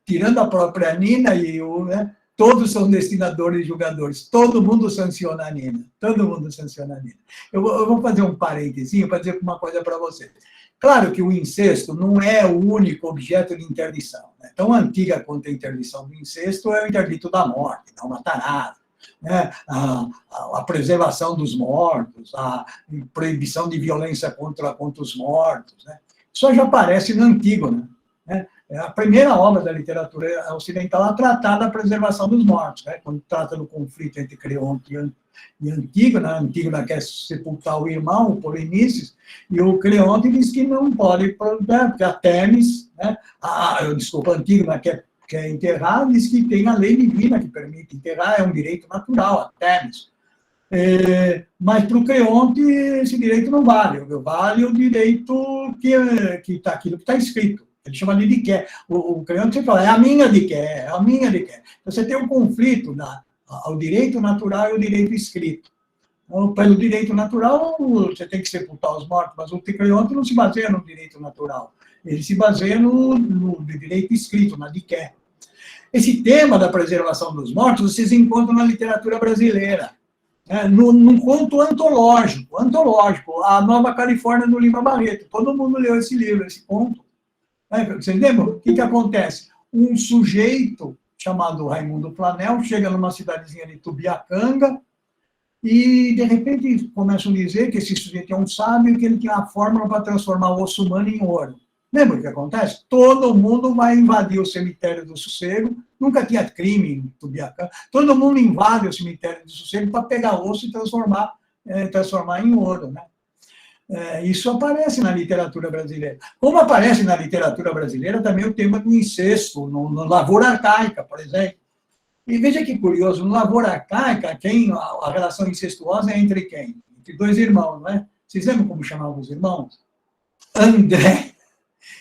tirando a própria Nina e o... né, todos são destinadores e julgadores, todo mundo sanciona a Nina, todo mundo sanciona a Nina. Eu vou fazer um parênteses para dizer uma coisa para você. Claro que o incesto não é o único objeto de interdição. Né? Tão antiga quanto a interdição do incesto é o interdito da morte, não matar nada. Né? A preservação dos mortos, a proibição de violência contra os mortos. Né? Isso já aparece no Antígona. Né? A primeira obra da literatura ocidental a tratar da preservação dos mortos, né? Quando trata do conflito entre Creonte e Antígona. A Antígona quer sepultar o irmão, o Polinices, e o Creonte diz que não pode, porque a Temis, né? A Antígona quer enterrar, diz que tem a lei divina que permite enterrar, é um direito natural, a Temis. Mas para o Creonte esse direito não vale, vale o direito que está aquilo que está escrito. Ele chama de quer. O Creonte sempre fala, é a minha de quer, é a minha de quer. Você tem um conflito ao direito natural e o direito escrito. Então, pelo direito natural, você tem que sepultar os mortos, mas o Creonte não se baseia no direito natural. Ele se baseia no direito escrito, na de quer. Esse tema da preservação dos mortos, vocês encontram na literatura brasileira. Num conto antológico, A Nova Califórnia, do Lima Barreto. Todo mundo leu esse livro, esse conto. Vocês lembram? O que acontece? Um sujeito chamado Raimundo Flanel chega numa cidadezinha de Tubiacanga e, de repente, começam a dizer que esse sujeito é um sábio e que ele tinha a fórmula para transformar o osso humano em ouro. Lembra o que acontece? Todo mundo vai invadir o cemitério do Sossego, nunca tinha crime em Tubiacanga, todo mundo invade o cemitério do Sossego para pegar osso e transformar em ouro, né? Isso aparece na literatura brasileira. Como aparece na literatura brasileira também o tema do incesto, no Lavoura Arcaica, por exemplo. E veja que curioso, no Lavoura Arcaica, a relação incestuosa é entre quem? Entre dois irmãos, não é? Vocês lembram como chamavam os irmãos? André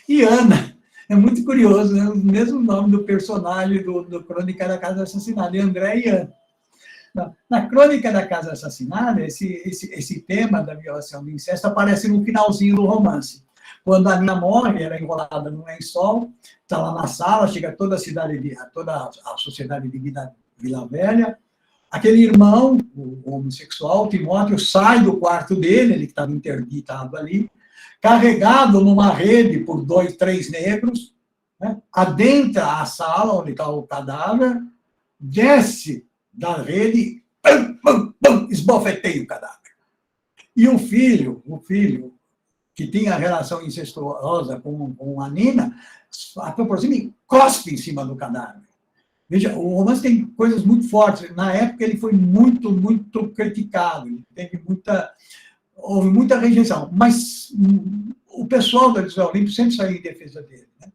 e Ana. É muito curioso, né? O mesmo nome do personagem do Crônica da Casa Assassinada, é André e Ana. Na Crônica da Casa Assassinada, esse tema da violação do incesto aparece no finalzinho do romance. Quando a Nina morre, ela é enrolada num lençol, está lá na sala, chega toda a sociedade de Vila Velha. Aquele irmão, o homossexual, Timóteo, sai do quarto dele, ele que estava interditado ali, carregado numa rede por 2, 3 negros, né? Adentra a sala onde está o cadáver, desce da rede, esbofeteia o cadáver. E o filho, que tinha relação incestuosa com a Nina, aproxima e cospe em cima do cadáver. Veja, o romance tem coisas muito fortes. Na época, ele foi muito, muito criticado. Houve muita rejeição. Mas o pessoal da José Olímpio sempre saiu em defesa dele, né?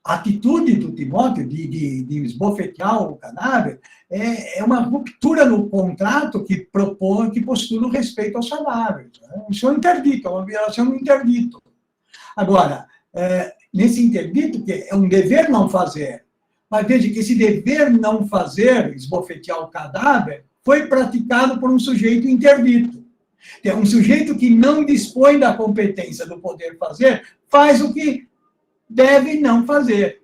A atitude do Timóteo de esbofetear o cadáver é uma ruptura no contrato que postula o respeito aos cadáveres. Né? Isso é um interdito, é uma violação do interdito. Agora, nesse interdito, que é um dever não fazer, mas veja que esse dever não fazer, esbofetear o cadáver, foi praticado por um sujeito interdito. É um sujeito que não dispõe da competência do poder fazer, faz o que deve não fazer.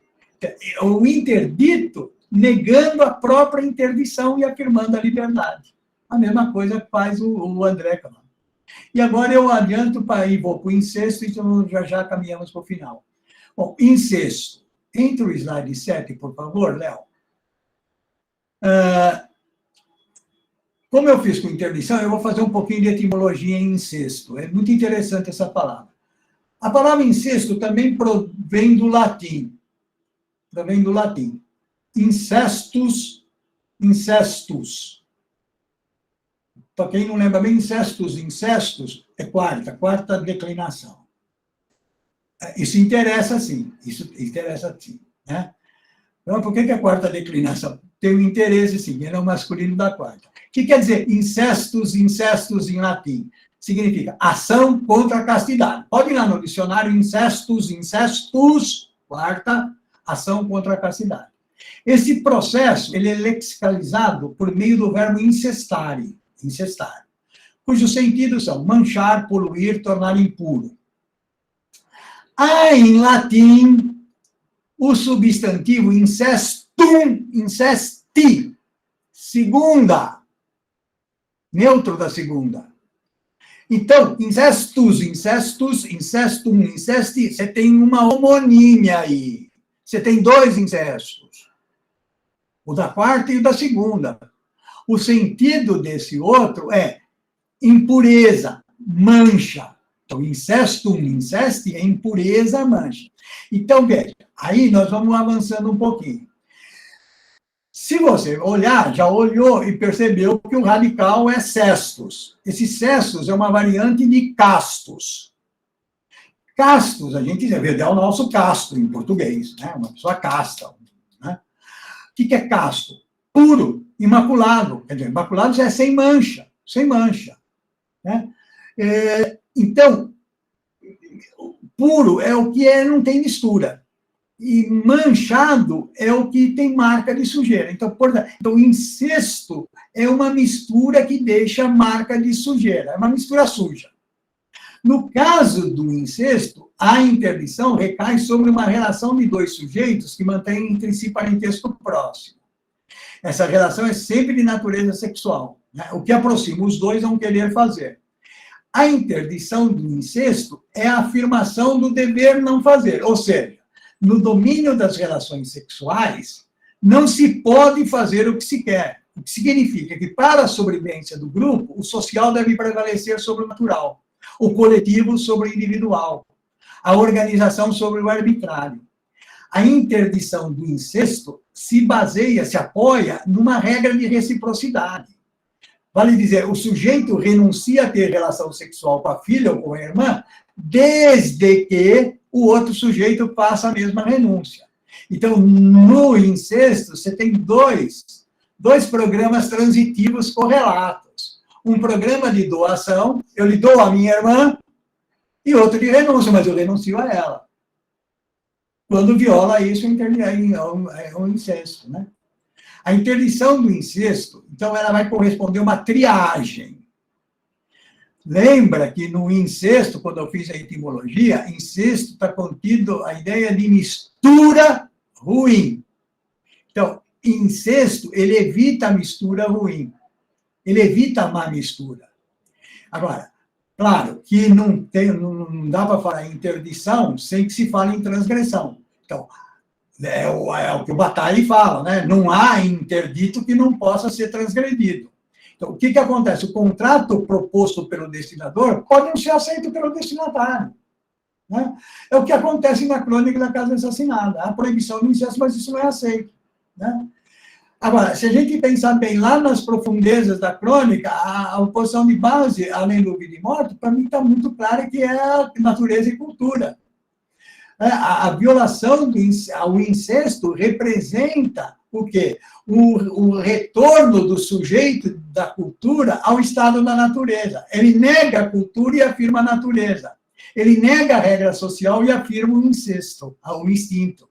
O interdito negando a própria interdição e afirmando a liberdade. A mesma coisa que faz o André Camargo. E agora eu adianto e vou para o incesto, então já caminhamos para o final. Bom, incesto. Entre o slide 7, por favor, Léo. Como eu fiz com interdição, eu vou fazer um pouquinho de etimologia em incesto. É muito interessante essa palavra. A palavra incesto também provém do latim. Incestus. Para quem não lembra bem, incestus é quarta declinação. Isso interessa sim, né? Então, por que é a quarta declinação? Tem um interesse, sim, é o masculino da quarta. O que quer dizer incestus em latim? Significa ação contra a castidade. Pode ir lá no dicionário, incestus, quarta, ação contra a castidade. Esse processo ele é lexicalizado por meio do verbo incestare, cujos sentidos são manchar, poluir, tornar impuro. Há, em latim, o substantivo incestum, incesti, segunda, neutro da segunda. Então, incestus, incestum, incesti, você tem uma homonímia aí. Você tem 2 incestos. O da quarta e o da segunda. O sentido desse outro é impureza, mancha. Então, incestum, incesti é impureza, mancha. Então, veja, aí nós vamos avançando um pouquinho. Se você olhar, já olhou e percebeu que o radical é cestus. Esse cestus é uma variante de castus. Castus, a gente vê, é o nosso casto em português, né? Uma pessoa casta. Né? O que é casto? Puro, imaculado. Quer dizer, imaculado já é sem mancha, sem mancha. Né? Então, puro é o que não tem mistura. E manchado é o que tem marca de sujeira. Então, o incesto é uma mistura que deixa marca de sujeira, é uma mistura suja. No caso do incesto, a interdição recai sobre uma relação de 2 sujeitos que mantêm entre si parentesco próximo. Essa relação é sempre de natureza sexual, né? O que aproxima os dois não querer fazer. A interdição do incesto é a afirmação do dever não fazer, ou seja, no domínio das relações sexuais, não se pode fazer o que se quer. O que significa que, para a sobrevivência do grupo, o social deve prevalecer sobre o natural, o coletivo sobre o individual, a organização sobre o arbitrário. A interdição do incesto se apoia numa regra de reciprocidade. Vale dizer, o sujeito renuncia a ter relação sexual com a filha ou com a irmã, desde que o outro sujeito faça a mesma renúncia. Então, no incesto, você tem dois programas transitivos correlatos. Um programa de doação, eu lhe dou a minha irmã, e outro de renúncia, mas eu renuncio a ela. Quando viola isso, é um incesto, né? A interdição do incesto, então, ela vai corresponder a uma triagem. Lembra que no incesto, quando eu fiz a etimologia, incesto está contido a ideia de mistura ruim. Então, incesto, ele evita a mistura ruim. Ele evita a má mistura. Agora, claro que não dá para falar em interdição sem que se fale em transgressão. Então, é o que o Bataille fala, né? Não há interdito que não possa ser transgredido. Então, o que acontece? O contrato proposto pelo destinador pode não ser aceito pelo destinatário. Né? É o que acontece na crônica da casa assassinada. Há proibição do incesto, mas isso não é aceito. Né? Agora, se a gente pensar bem lá nas profundezas da crônica, a oposição de base, além do vida e morte, para mim está muito clara que é a natureza e cultura. A violação ao incesto representa o quê? O retorno do sujeito da cultura ao estado da natureza. Ele nega a cultura e afirma a natureza. Ele nega a regra social e afirma o incesto, o instinto.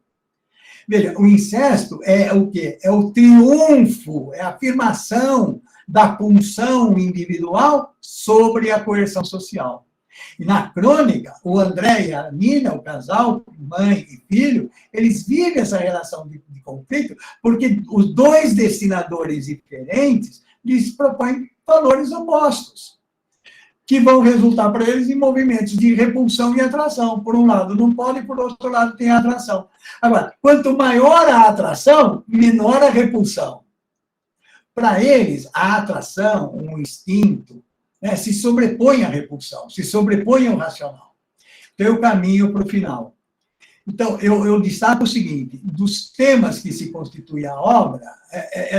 Veja, o incesto é o quê? É o triunfo, é a afirmação da pulsão individual sobre a coerção social. E na crônica, o André e a Nina, o casal, mãe e filho, eles vivem essa relação de conflito porque os 2 destinadores diferentes lhes propõem valores opostos, que vão resultar para eles em movimentos de repulsão e atração. Por um lado não pode, por outro lado tem a atração. Agora, quanto maior a atração, menor a repulsão. Para eles, a atração, um instinto, né, se sobrepõe à repulsão, se sobrepõe ao racional. Então, eu caminho para o final. Então, eu destaco o seguinte, dos temas que se constituem a obra,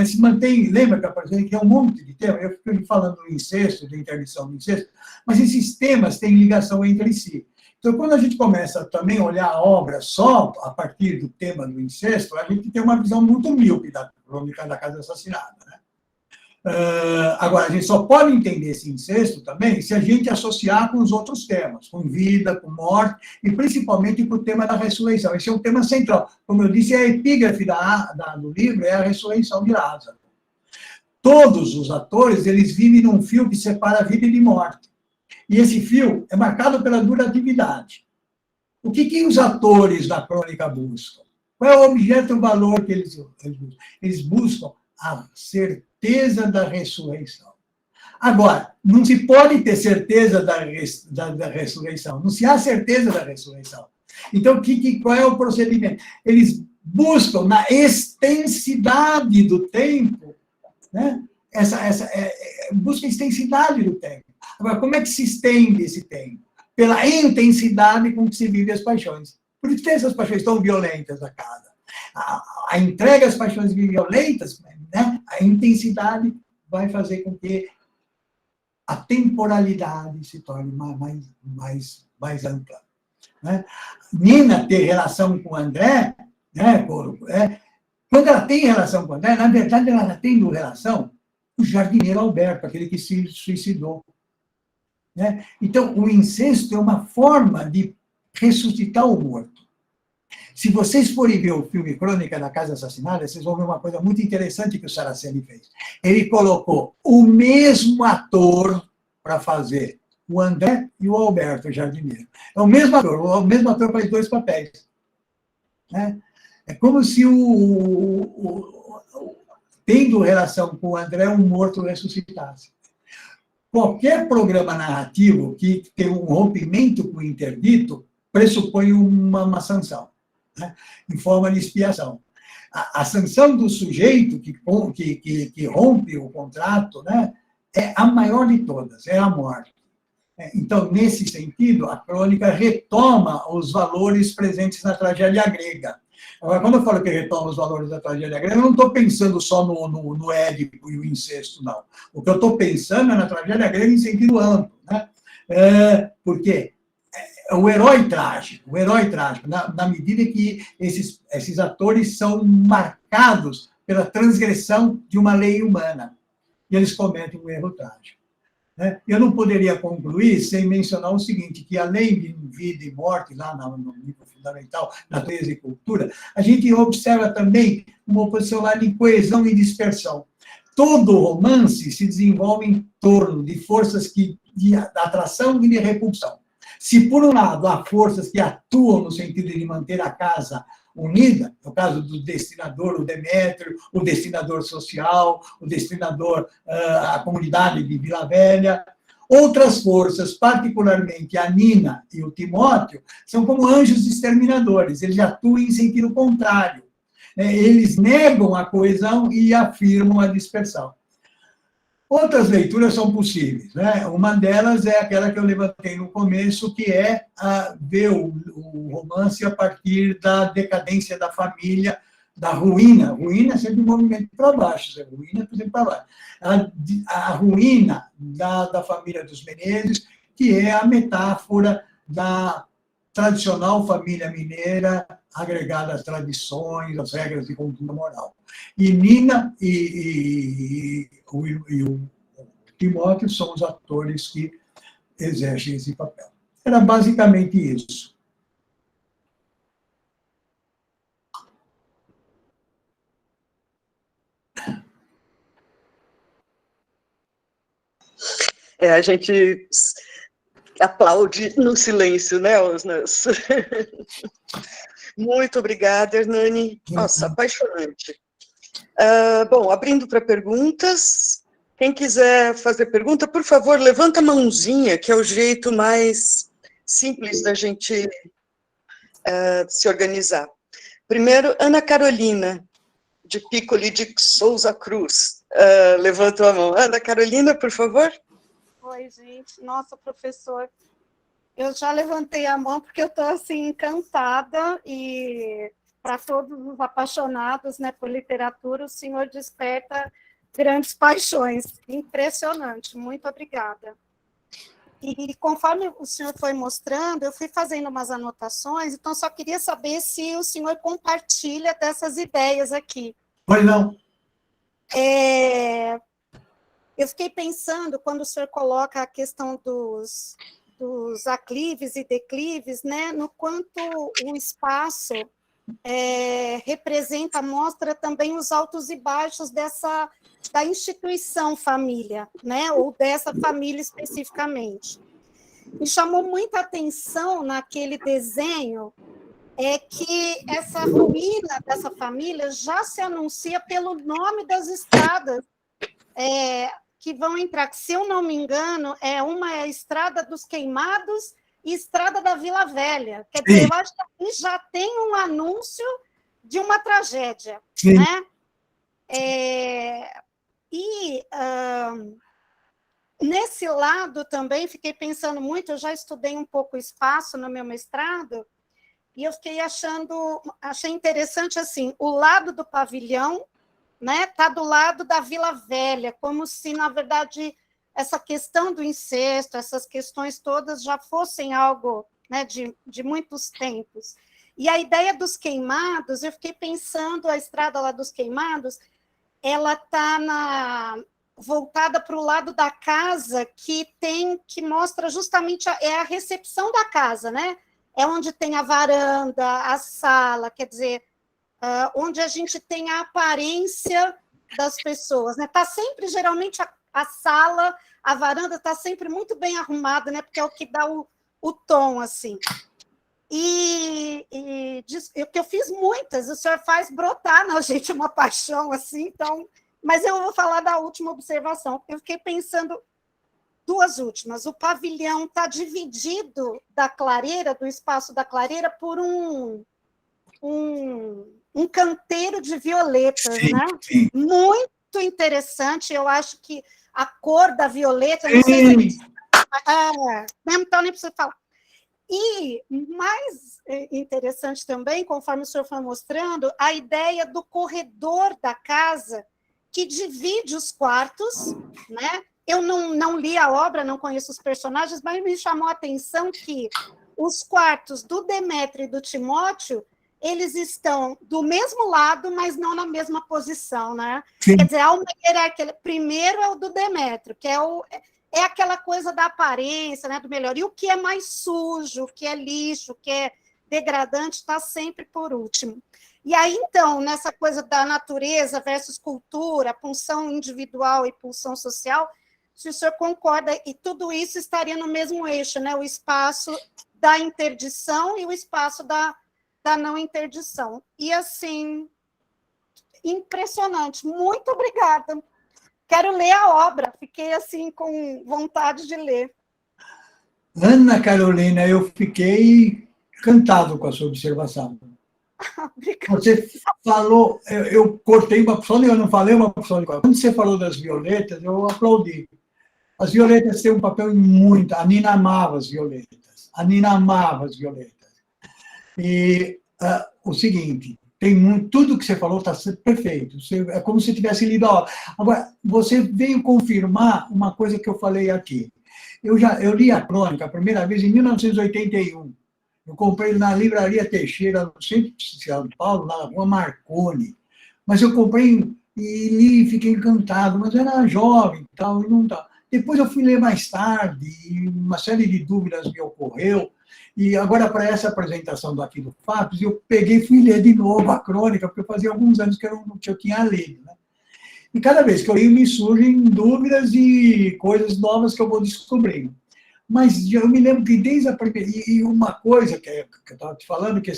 se mantém, lembra que eu apresentei que é um monte de temas, eu fico falando do incesto, da interdição do incesto, mas esses temas têm ligação entre si. Então, quando a gente começa também a olhar a obra só a partir do tema do incesto, a gente tem uma visão muito míope da crônica da casa assassinada, né? Agora, a gente só pode entender esse incesto também se a gente associar com os outros temas, com vida, com morte, e principalmente com o tema da ressurreição. Esse é um tema central. Como eu disse, a epígrafe do livro é a ressurreição de Lázaro. Todos os atores, eles vivem num fio que separa a vida de morte. E esse fio é marcado pela durabilidade. O que os atores da crônica buscam? Qual é o objeto e o valor que eles buscam? Eles buscam a certeza da ressurreição. Agora, não se pode ter certeza da ressurreição, não se há certeza da ressurreição. Então, qual é o procedimento? Eles buscam na extensidade do tempo, né? Busca a extensidade do tempo. Agora, como é que se estende esse tempo? Pela intensidade com que se vive as paixões. Por isso tem essas paixões tão violentas na casa. A entrega às paixões violentas, né? A intensidade vai fazer com que a temporalidade se torne mais ampla. Né? Nina ter relação com o André, né? Quando ela tem relação com o André, na verdade, ela está tendo relação com o jardineiro Alberto, aquele que se suicidou. Né? Então, o incesto é uma forma de ressuscitar o morto. Se vocês forem ver o filme Crônica da Casa Assassinada, vocês vão ver uma coisa muito interessante que o Saraceni fez. Ele colocou o mesmo ator para fazer o André e o Alberto, o jardineiro. É o mesmo ator faz dois papéis. Né? É como se tendo relação com o André, um morto ressuscitasse. Qualquer programa narrativo que tem um rompimento com o interdito pressupõe uma sanção, né? Em forma de expiação. A sanção do sujeito que rompe o contrato, né, é a maior de todas, é a morte. Então, nesse sentido, a crônica retoma os valores presentes na tragédia grega. Agora, quando eu falo que retoma os valores da tragédia grega, eu não estou pensando só no Édipo e o incesto, não. O que eu estou pensando é na tragédia grega em sentido amplo, né? Porque o herói trágico, na medida que esses atores são marcados pela transgressão de uma lei humana, e eles cometem um erro trágico. Eu não poderia concluir sem mencionar o seguinte, que além de vida e morte, lá no livro fundamental, Natureza e Cultura, a gente observa também uma oposição lá de coesão e dispersão. Todo romance se desenvolve em torno de forças de atração e de repulsão. Se, por um lado, há forças que atuam no sentido de manter a casa unida, no caso do destinador, o Demétrio, o destinador social, o destinador, a comunidade de Vila Velha. Outras forças, particularmente a Nina e o Timóteo, são como anjos exterminadores, eles atuam em sentido contrário. Eles negam a coesão e afirmam a dispersão. Outras leituras são possíveis, né? Uma delas é aquela que eu levantei no começo, que é ver o romance a partir da decadência da família, da ruína. Ruína é sempre um movimento para baixo, ruína é sempre para baixo. A ruína da família dos Menezes, que é a metáfora da tradicional família mineira, agregada às tradições, às regras de conduta moral. E Nina e o Timóteo são os atores que exercem esse papel. Era basicamente isso. A gente aplaude no silêncio, né, Osnas? Muito obrigada, Hernani. Nossa, apaixonante. Bom, abrindo para perguntas. Quem quiser fazer pergunta, por favor, levanta a mãozinha, que é o jeito mais simples da gente se organizar. Primeiro, Ana Carolina, de Piccoli de Souza Cruz. Levantou a mão. Ana Carolina, por favor. Oi, gente. Nossa, professor, eu já levantei a mão porque eu estou assim, encantada e para todos os apaixonados, né, por literatura, o senhor desperta grandes paixões. Impressionante. Muito obrigada. E conforme o senhor foi mostrando, eu fui fazendo umas anotações, então só queria saber se o senhor compartilha dessas ideias aqui. Pois não. eu fiquei pensando, quando o senhor coloca a questão dos aclives e declives, né, no quanto o espaço representa, mostra também os altos e baixos da instituição família, né, ou dessa família especificamente. Me chamou muita atenção naquele desenho que essa ruína dessa família já se anuncia pelo nome das estradas que vão entrar, que, se eu não me engano, uma é a Estrada dos Queimados e Estrada da Vila Velha. Quer dizer, eu acho que aqui já tem um anúncio de uma tragédia. Sim. Né? Nesse lado também, fiquei pensando muito, eu já estudei um pouco o espaço no meu mestrado, e eu fiquei achei interessante, assim, o lado do pavilhão, né, tá do lado da Vila Velha, como se, na verdade, essa questão do incesto, essas questões todas já fossem algo, né, de muitos tempos. E a ideia dos queimados, eu fiquei pensando, a estrada lá dos queimados, ela está voltada para o lado da casa que mostra justamente a recepção da casa, né? É onde tem a varanda, a sala, quer dizer, onde a gente tem a aparência das pessoas, né? Tá sempre, geralmente, a sala, a varanda está sempre muito bem arrumada, né? Porque é o que dá o tom, assim. E eu fiz muitas, o senhor faz brotar na gente uma paixão, assim, então... Mas eu vou falar da última observação. Eu fiquei pensando, duas últimas. O pavilhão está dividido da clareira, do espaço da clareira, por um canteiro de violetas, sim, né? Sim. Muito interessante. Eu acho que a cor da violeta, não sei se... então nem preciso falar. E mais interessante também, conforme o senhor foi mostrando, a ideia do corredor da casa, que divide os quartos, né? Eu não li a obra, não conheço os personagens, mas me chamou a atenção que os quartos do Demétrio e do Timóteo, eles estão do mesmo lado, mas não na mesma posição, né? Sim. Quer dizer, há uma hierarquia. Primeiro é o do Demétrio, que é aquela coisa da aparência, né, do melhor. E o que é mais sujo, o que é lixo, o que é degradante, está sempre por último. E aí, então, nessa coisa da natureza versus cultura, pulsão individual e pulsão social, se o senhor concorda, e tudo isso estaria no mesmo eixo, né? O espaço da interdição e o espaço da não interdição. E, assim, impressionante. Muito obrigada. Quero ler a obra, fiquei, assim, com vontade de ler. Ana Carolina, eu fiquei encantado com a sua observação. Você falou, eu cortei uma opção, eu não falei uma opção. Quando você falou das violetas, eu aplaudi. As violetas têm um papel muito... A Nina amava as violetas. A Nina amava as violetas. E o seguinte, tudo que você falou está perfeito. É como se tivesse lido a obra. Agora, você veio confirmar uma coisa que eu falei aqui. Eu li a crônica a primeira vez em 1981. Eu comprei na Livraria Teixeira, no centro de São Paulo, na Rua Marconi. Mas eu comprei e li e fiquei encantado, mas era jovem e tal, e não tal. Depois eu fui ler mais tarde, e uma série de dúvidas me ocorreu, e agora, para essa apresentação aqui do FAPES, eu peguei e fui ler de novo a crônica, porque fazia alguns anos que eu tinha lido, né? E cada vez que eu leio, me surgem dúvidas e coisas novas que eu vou descobrindo. Mas eu me lembro que desde a primeira... E uma coisa que eu estava te falando, que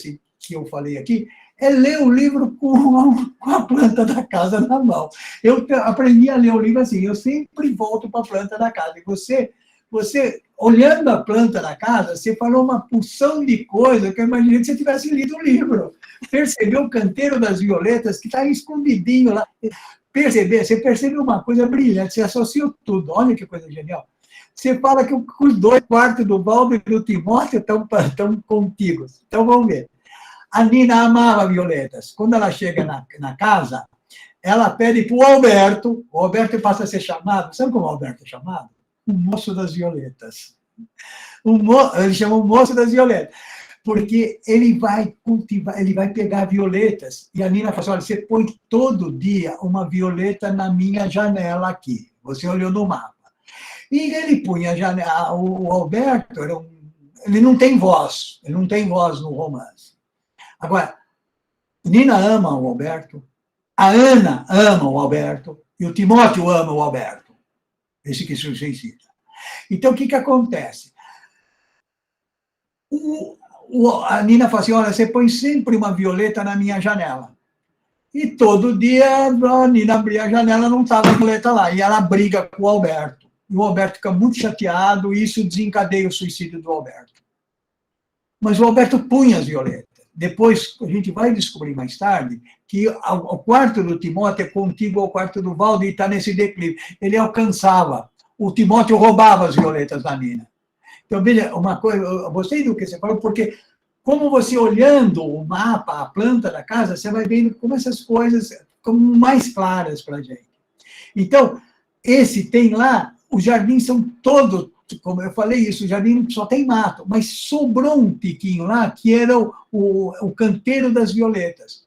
eu falei aqui, é ler o livro com a planta da casa na mão. Eu aprendi a ler o livro assim, eu sempre volto para a planta da casa. E você, olhando a planta da casa, você falou uma porção de coisa que eu imaginei que você tivesse lido o livro. Percebeu o canteiro das violetas, que está escondidinho lá. Você percebeu uma coisa brilhante, você associou tudo. Olha que coisa genial. Você fala que os 2 quartos do Valdo e do Timóteo estão contigos. Então, vamos ver. A Nina amava violetas. Quando ela chega na casa, ela pede para o Alberto passa a ser chamado, sabe como o Alberto é chamado? O moço das violetas. Ele chama o moço das violetas. Porque ele vai cultivar, ele vai pegar violetas. E a Nina fala assim, olha, você põe todo dia uma violeta na minha janela aqui. Você olhou no mapa. E ele punha o Alberto, ele não tem voz, no romance. Agora, Nina ama o Alberto, a Ana ama o Alberto, e o Timóteo ama o Alberto, esse que se suicida. Então, o que acontece? A Nina fala assim, olha, você põe sempre uma violeta na minha janela. E todo dia a Nina abria a janela, não estava a violeta lá, e ela briga com o Alberto. E o Alberto fica muito chateado, e isso desencadeia o suicídio do Alberto. Mas o Alberto punha as violetas. Depois, a gente vai descobrir mais tarde que o quarto do Timóteo é contíguo ao quarto do Valdo e está nesse declive. Ele alcançava. O Timóteo roubava as violetas da Nina. Então, veja, uma coisa, eu gostei do que você falou, porque como você olhando o mapa, a planta da casa, você vai vendo como essas coisas ficam mais claras para a gente. Então, esse tem lá, os jardins são todos, como eu falei isso, o jardim só tem mato, mas sobrou um tiquinho lá, que era o canteiro das violetas.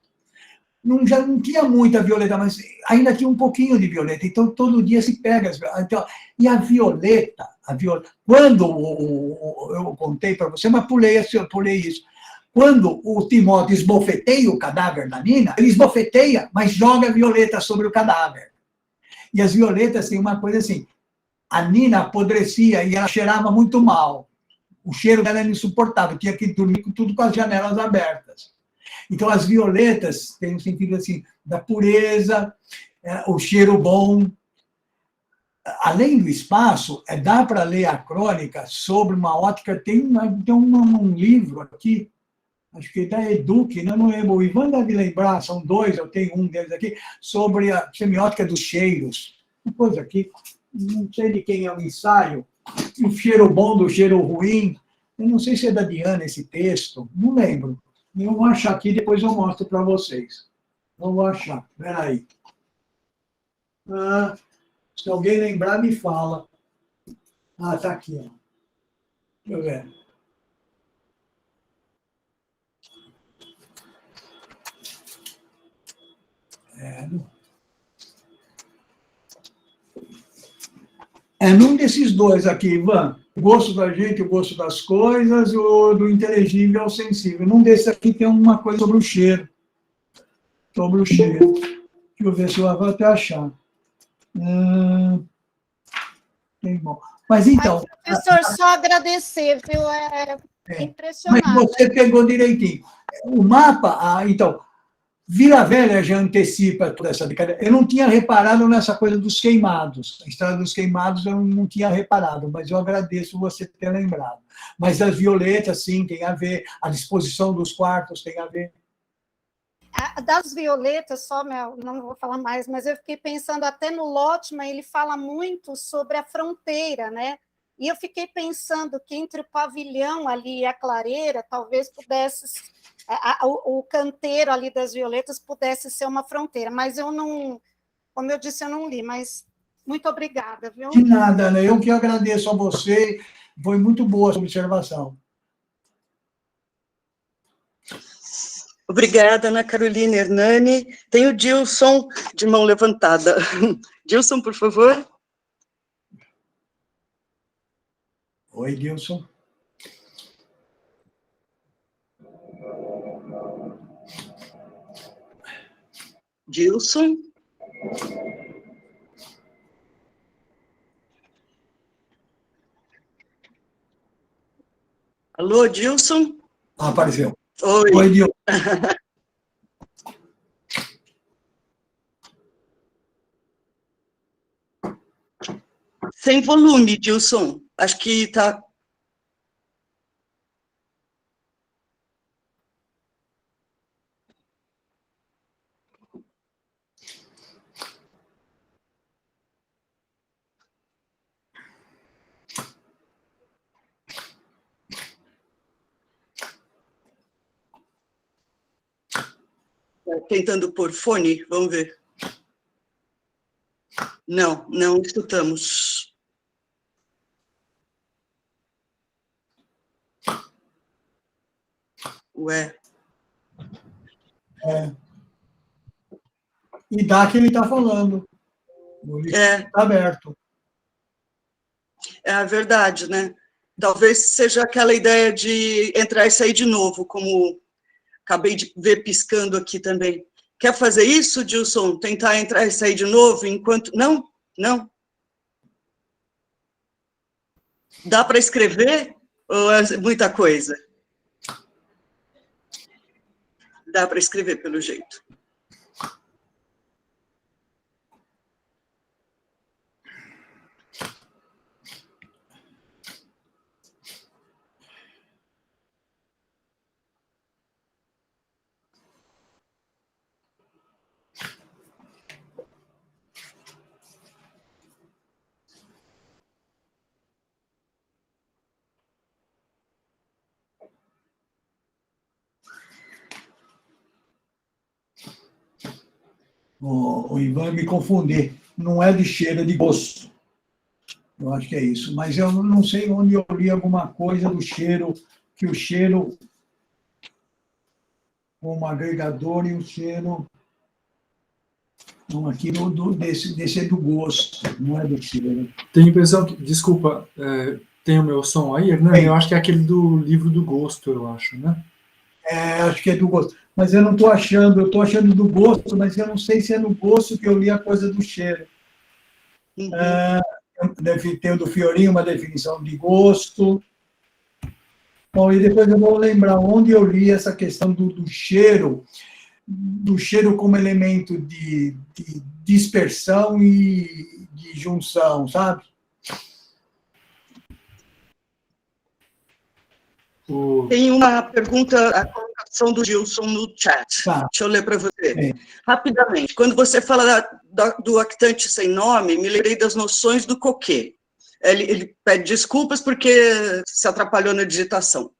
Já não tinha muita violeta, mas ainda tinha um pouquinho de violeta, então todo dia se pega as violetas. Então, e a violeta, quando eu contei para você, mas pulei isso, quando o Timóteo esbofeteia o cadáver da Nina, ele esbofeteia, mas joga a violeta sobre o cadáver. E as violetas têm uma coisa assim, a Nina apodrecia e ela cheirava muito mal. O cheiro dela era insuportável, tinha que dormir tudo com as janelas abertas. Então, as violetas têm um sentido assim, da pureza, o cheiro bom. Além do espaço, dá para ler a crônica sobre uma ótica, tem um livro aqui, acho que é da Eduque, não lembro, o Ivan deve lembrar, são dois, eu tenho um deles aqui, sobre a semiótica dos cheiros. Uma coisa aqui, não sei de quem é o ensaio, o cheiro bom do cheiro ruim, eu não sei se é da Diana esse texto, não lembro. Eu vou achar aqui, depois eu mostro para vocês. Não vou achar, espera aí. Se alguém lembrar, me fala. Está aqui. Ó. Deixa eu ver. É num desses dois aqui, Ivan. O gosto da gente, o gosto das coisas, o do inteligível ao sensível. Num desses aqui tem uma coisa sobre o cheiro. Sobre o cheiro. Deixa eu ver se eu vou até achar. Bem bom. Mas então... Professor, só agradecer, viu? Impressionante. Mas você pegou direitinho. O mapa, então... Vila Velha já antecipa toda essa brincadeira. Eu não tinha reparado nessa coisa dos queimados. A história dos queimados eu não tinha reparado, mas eu agradeço você ter lembrado. Mas as violetas, sim, tem a ver. A disposição dos quartos tem a ver. Das violetas, só, não vou falar mais, mas eu fiquei pensando até no Lotman, ele fala muito sobre a fronteira, né? E eu fiquei pensando que entre o pavilhão ali e a clareira, talvez pudesse... o canteiro ali das violetas pudesse ser uma fronteira, mas eu não, como eu disse, eu não li, mas muito obrigada, viu? De nada, né? Eu que agradeço a você, foi muito boa a sua observação. Obrigada, Ana Carolina Hernani. Tem o Dilson de mão levantada. Dilson, por favor. Oi, Dilson. Dilson. Alô, Dilson? Apareceu. Oi. Oi, Dilson. Sem volume, Dilson. Acho que está... Tentando pôr fone, vamos ver. Não escutamos. Ué. E dá que ele está falando. O livro está aberto. É verdade, né? Talvez seja aquela ideia de entrar e sair de novo, como acabei de ver piscando aqui também. Quer fazer isso, Dilson? Tentar entrar e sair de novo enquanto... Não? Não? Dá para escrever? Ou é muita coisa? Dá para escrever, pelo jeito. O Ivan me confundir. Não é de cheiro, é de gosto. Eu acho que é isso. Mas eu não sei onde eu li alguma coisa do cheiro, que o cheiro, como agregador, e o cheiro... Não, aqui desse é do gosto, não é do cheiro. Tenho a impressão que... Desculpa, tem o meu som aí, Hernani? Eu acho que é aquele do livro do gosto, eu acho, né? Acho que é do gosto. Mas eu não estou achando, eu estou achando do gosto, mas eu não sei se é no gosto que eu li a coisa do cheiro. Uhum. Deve ter o do Fiorinho uma definição de gosto. Bom, e depois eu vou lembrar onde eu li essa questão do cheiro como elemento de dispersão e de junção, sabe? Tem uma pergunta, a colocação do Gilson no chat. Tá. Deixa eu ler para você. Rapidamente, quando você fala do actante sem nome, me lembrei das noções do Coquet. Ele pede desculpas porque se atrapalhou na digitação.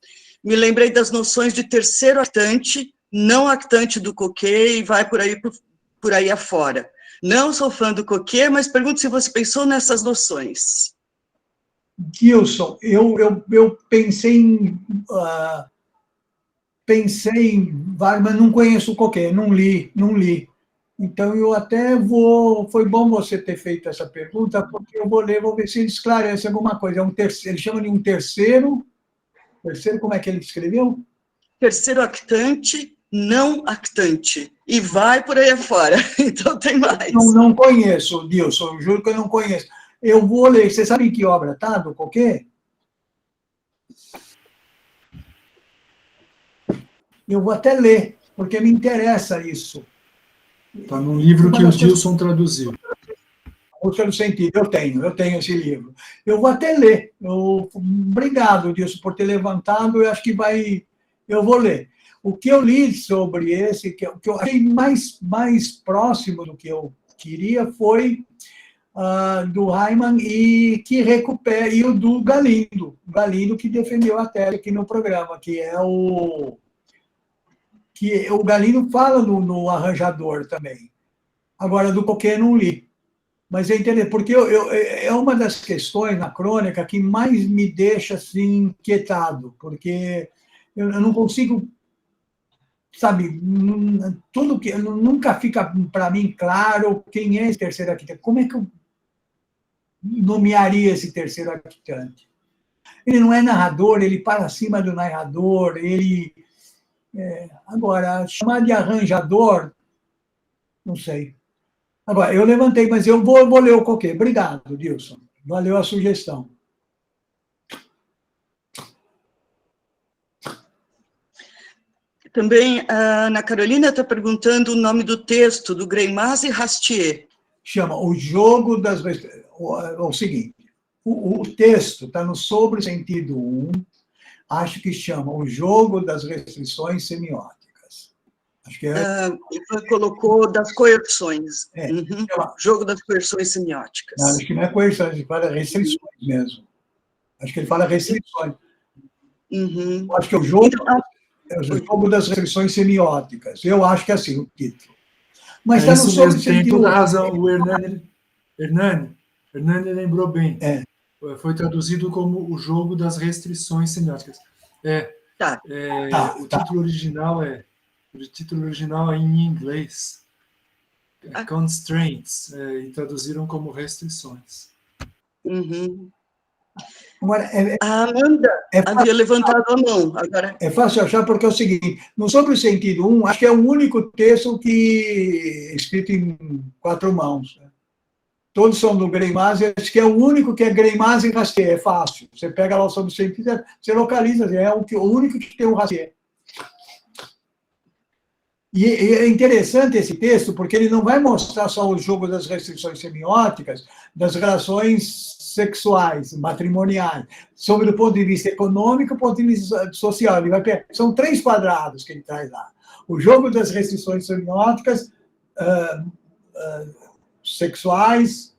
Me lembrei das noções de terceiro actante, não actante do Coquet, e vai por aí afora. Não sou fã do Coquet, mas pergunto se você pensou nessas noções. Gilson, eu pensei em vários, mas não conheço qualquer, não li. Então, eu até vou... Foi bom você ter feito essa pergunta, porque eu vou ler, vou ver se ele esclarece alguma coisa. É um terceiro, ele chama de um terceiro... Terceiro, como é que ele escreveu? Terceiro actante, não actante. E vai por aí afora. Então, tem mais. Não conheço, Gilson, eu juro que eu não conheço. Eu vou ler. Você sabe em que obra está, do Coquet? Eu vou até ler, porque me interessa isso. Está no livro que o Gilson traduziu. Música do Sentido, eu tenho esse livro. Eu vou até ler. Obrigado, Gilson, por ter levantado, eu acho que eu vou ler. O que eu li sobre esse, que eu achei mais próximo do que eu queria, foi do Hyman e que recupera, e o do Galindo. O Galindo que defendeu a tese aqui no programa, que é que o Galindo fala no Arranjador também. Agora, do Coquet não li. Mas é interessante, porque é uma das questões na crônica que mais me deixa assim, inquietado, porque eu não consigo, sabe, tudo que nunca fica para mim claro quem é esse terceiro arquiteto. Como é que eu nomearia esse terceiro arquitante? Ele não é narrador, ele para acima do narrador, agora, chamar de arranjador, não sei. Agora, eu levantei, mas eu vou ler o Coquet. Obrigado, Dilson. Valeu a sugestão. Também a Ana Carolina está perguntando o nome do texto, do Greimas e Rastier. Chama O Jogo das... O seguinte, o texto está no Sobre Sentido 1, acho que chama O Jogo das Restrições Semióticas. Acho que colocou das coerções. Uhum. Jogo das coerções semióticas. Não, acho que não é coerção, ele fala restrições mesmo. Acho que ele fala restrições. Uhum. Acho que é o jogo das restrições semióticas. Eu acho que é assim o título. Mas está no Sobre Sentido. Tem toda a razão. O Hernani lembrou bem. Foi traduzido como O Jogo das Restrições Semióticas. O título original é em inglês. constraints, e traduziram como restrições. Uhum. Agora, A Amanda havia levantado a mão. Agora... É fácil achar porque é o seguinte, no Sobre o Sentido 1, acho que é o único texto que escrito em 4 mãos. Todos são do Greimas, acho que é o único que é Greimas e Rastier, é fácil. Você pega lá o Sobre o Sentido, você localiza, é o único que tem o Rastier. E é interessante esse texto, porque ele não vai mostrar só o jogo das restrições semióticas, das relações sexuais, matrimoniais, sobre o ponto de vista econômico e o ponto de vista social. Ele vai pegar, são 3 quadrados que ele traz lá. O jogo das restrições semióticas, sexuais,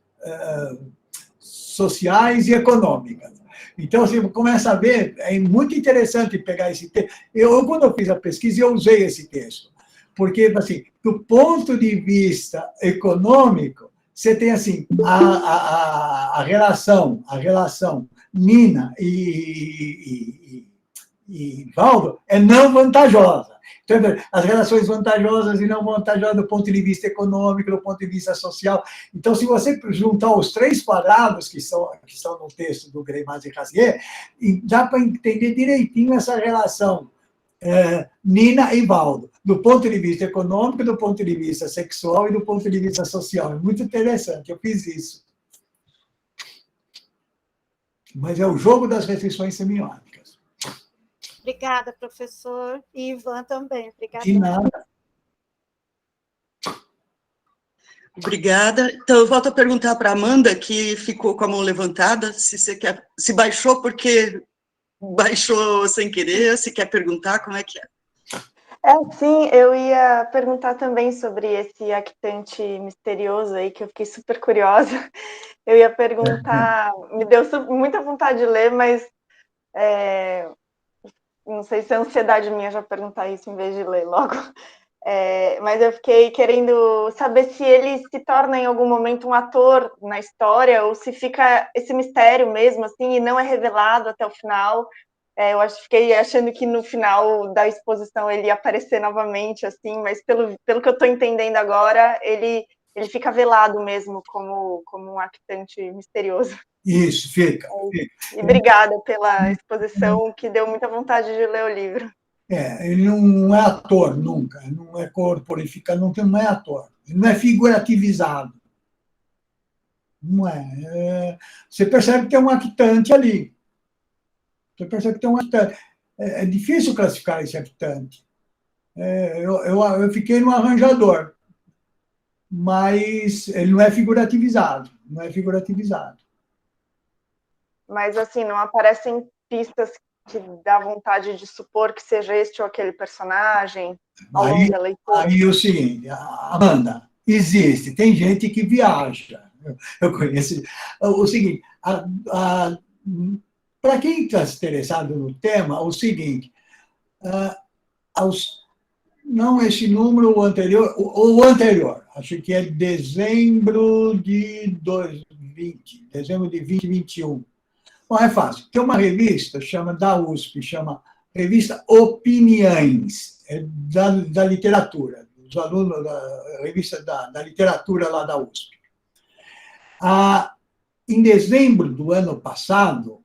sociais e econômicas. Então, você começa a ver, é muito interessante pegar esse texto. Quando eu fiz a pesquisa, eu usei esse texto. Porque, assim, do ponto de vista econômico, você tem, assim, a relação Nina e Valdo é não vantajosa. Então, as relações vantajosas e não vantajosas do ponto de vista econômico, do ponto de vista social. Então, se você juntar os 3 quadrados que estão no texto do Greimas e Rastier, dá para entender direitinho essa relação Nina e Valdo, do ponto de vista econômico, do ponto de vista sexual e do ponto de vista social. É muito interessante, eu fiz isso. Mas é o jogo das restrições semióticas. Obrigada, professor. E Ivan também. Obrigada. De nada. Obrigada. Então, eu volto a perguntar para a Amanda, que ficou com a mão levantada, se baixou porque baixou sem querer, se quer perguntar, como é que é? Sim, eu ia perguntar também sobre esse actante misterioso aí, que eu fiquei super curiosa. Eu ia perguntar, me deu muita vontade de ler, mas não sei se é ansiedade minha já perguntar isso em vez de ler logo. Mas eu fiquei querendo saber se ele se torna em algum momento um ator na história, ou se fica esse mistério mesmo, assim, e não é revelado até o final. Eu fiquei achando que no final da exposição ele ia aparecer novamente, assim, mas pelo que eu estou entendendo agora, ele fica velado mesmo como um actante misterioso. Isso, fica. E obrigada pela exposição, que deu muita vontade de ler o livro. Ele não é ator nunca, não é corporificado, não é ator. Ele não é figurativizado. Não é. Você percebe que tem um actante ali. Você percebe que tem um actante. É difícil classificar esse actante. Eu fiquei no arranjador, mas ele não é figurativizado. Não é figurativizado. Mas, assim, não aparecem pistas que dá vontade de supor que seja este ou aquele personagem ao longo da leitura? Aí é o seguinte, Amanda, existe, tem gente que viaja. Eu conheço. O seguinte, para quem está interessado no tema, o seguinte, não esse número, o anterior, acho que é dezembro de 2020, dezembro de 2021. Bom, é fácil. Tem uma revista da USP, chama Revista Opiniões, da literatura, dos alunos da revista da literatura lá da USP. Em dezembro do ano passado,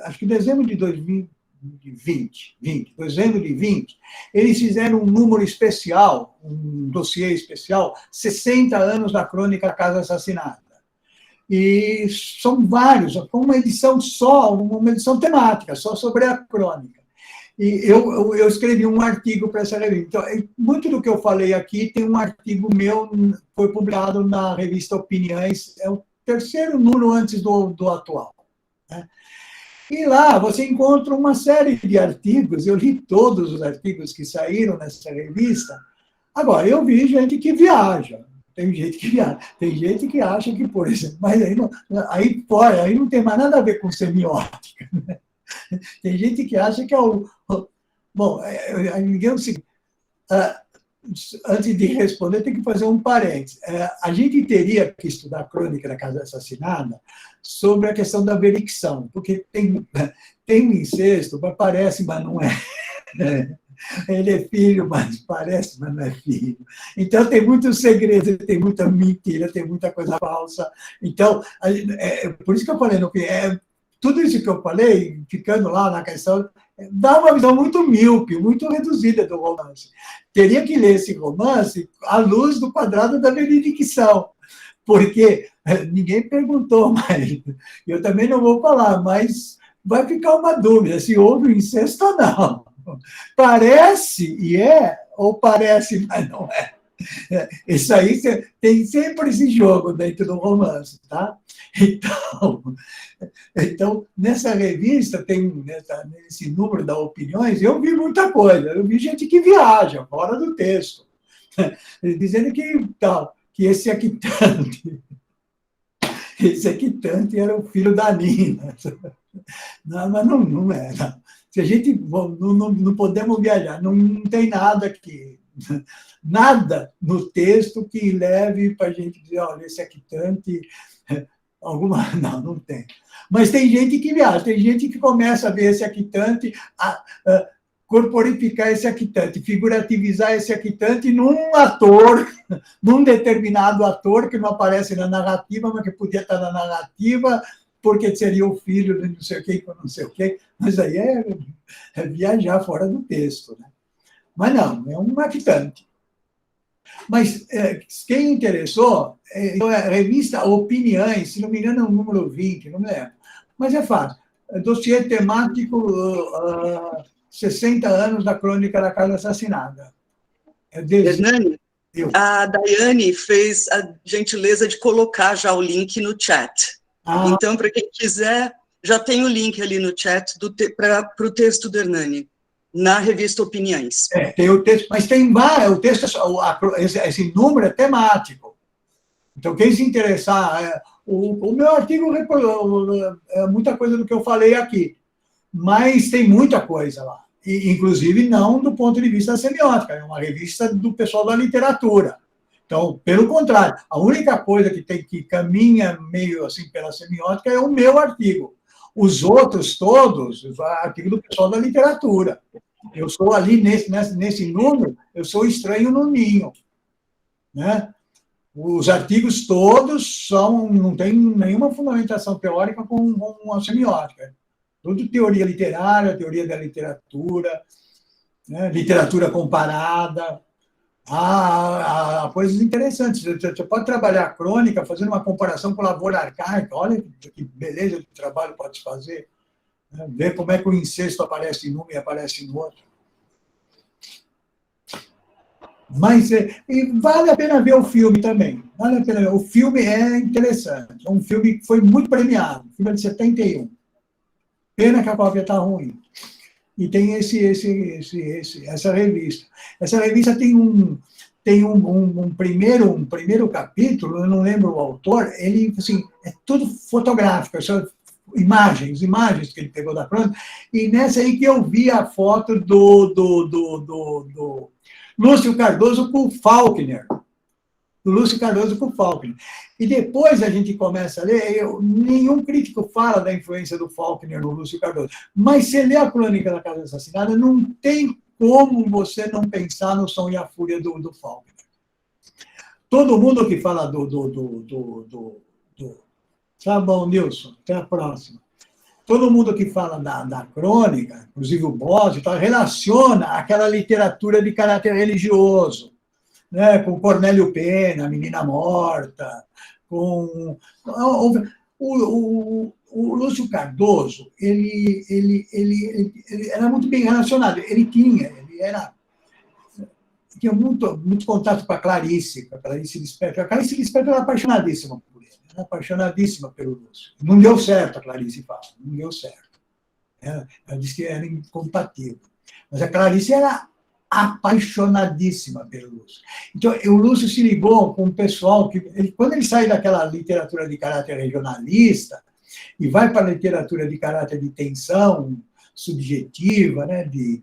acho que dezembro de 2020, eles fizeram um número especial, um dossiê especial, 60 anos da Crônica Casa Assassinada. E são vários, uma edição temática, só sobre a crônica. E eu escrevi um artigo para essa revista. Então, muito do que eu falei aqui tem um artigo meu, foi publicado na revista Opiniões, é o 3º número antes do atual. Né? E lá você encontra uma série de artigos, eu li todos os artigos que saíram nessa revista. Agora, eu vi gente que viaja. Tem gente que viaja, tem gente que acha que, por exemplo, mas aí não tem mais nada a ver com semiótica. Né? Tem gente que acha que é o... Bom, digamos o seguinte, antes de responder, tem que fazer um parênteses. A gente teria que estudar a Crônica da Casa Assassinada sobre a questão da veredicção, porque tem um incesto, parece, mas não é. Ele é filho, mas parece, mas não é filho. Então, tem muitos segredos, tem muita mentira, tem muita coisa falsa. Então, por isso que eu falei, tudo isso que eu falei, ficando lá na questão, dá uma visão muito míope, muito reduzida do romance. Teria que ler esse romance à luz do quadrado da veridicção, porque ninguém perguntou, mas eu também não vou falar, mas vai ficar uma dúvida se houve um incesto ou não. Parece e é, ou parece, mas não é. Isso aí tem sempre esse jogo dentro do romance, tá? Então nessa revista, nesse número da Opiniões, eu vi muita coisa. Eu vi gente que viaja fora do texto, dizendo que esse Aquitante era o filho da Nina. Não, mas não é. Não. Se a gente não podemos viajar, não tem nada aqui. Nada no texto que leve para a gente dizer, olha, esse Aquitante, não tem. Mas tem gente que viaja, tem gente que começa a ver esse Aquitante, corporificar esse Aquitante, figurativizar esse Aquitante num ator, num determinado ator que não aparece na narrativa, mas que podia estar na narrativa, porque seria o filho de não sei o quê, não sei o quê. Mas aí é viajar fora do texto, né? Mas não, é um Aquitante. Mas quem interessou, a revista Opiniões, se não me engano, é o número 20, não me lembro. Mas é fácil. Dossiê temático, 60 anos da crônica da casa assassinada. Hernani, a Daiane fez a gentileza de colocar já o link no chat. Então, para quem quiser, já tem o link ali no chat para o texto do Hernani, na revista Opiniões. Tem o texto, mas tem vários, o texto, esse número é temático. Então, quem se interessar, o meu artigo é muita coisa do que eu falei aqui, mas tem muita coisa lá, inclusive não do ponto de vista da semiótica, é uma revista do pessoal da literatura. Então, pelo contrário, a única coisa que caminha meio assim pela semiótica é o meu artigo. Os outros todos, o artigo do pessoal da literatura. Eu sou ali, nesse número, eu sou estranho no ninho. Né? Os artigos todos não tem nenhuma fundamentação teórica com a semiótica. Tudo teoria literária, teoria da literatura, né? Literatura comparada. Coisas interessantes. Você pode trabalhar a crônica fazendo uma comparação com a lavoura arcaica. Olha que beleza de trabalho pode se fazer. Né? Ver como é que o incesto aparece em um e aparece no outro. Mas vale a pena ver o filme também. Vale a pena ver. O filme é interessante. É um filme que foi muito premiado. O filme é de 71. Pena que a cópia está ruim. E tem essa revista. Essa revista tem um primeiro capítulo, eu não lembro o autor, ele, assim, é tudo fotográfico, só imagens que ele pegou da crônica, e nessa aí que eu vi a foto do Lúcio Cardoso com o Faulkner. Do Lúcio Cardoso com o Faulkner. E depois a gente começa a ler, nenhum crítico fala da influência do Faulkner no Lúcio Cardoso, mas se lê a crônica da Casa Assassinada, não tem como você não pensar no Som e a Fúria do Faulkner. Todo mundo que fala Tá bom, Nilson, até a próxima. Todo mundo que fala da crônica, inclusive o Bose, relaciona aquela literatura de caráter religioso, né, com Cornélio Pena, A Menina Morta, com o Lúcio Cardoso, ele era muito bem relacionado, ele tinha muito contato com a Clarice Lispector. A Clarice Lispector era apaixonadíssima por ele, era apaixonadíssima pelo Lúcio. Não deu certo, a Clarice fala, não deu certo. Ela disse que era incompatível. Mas a Clarice era apaixonadíssima pelo Lúcio. Então, o Lúcio se ligou com o pessoal que, quando ele sai daquela literatura de caráter regionalista e vai para a literatura de caráter de tensão subjetiva, né, de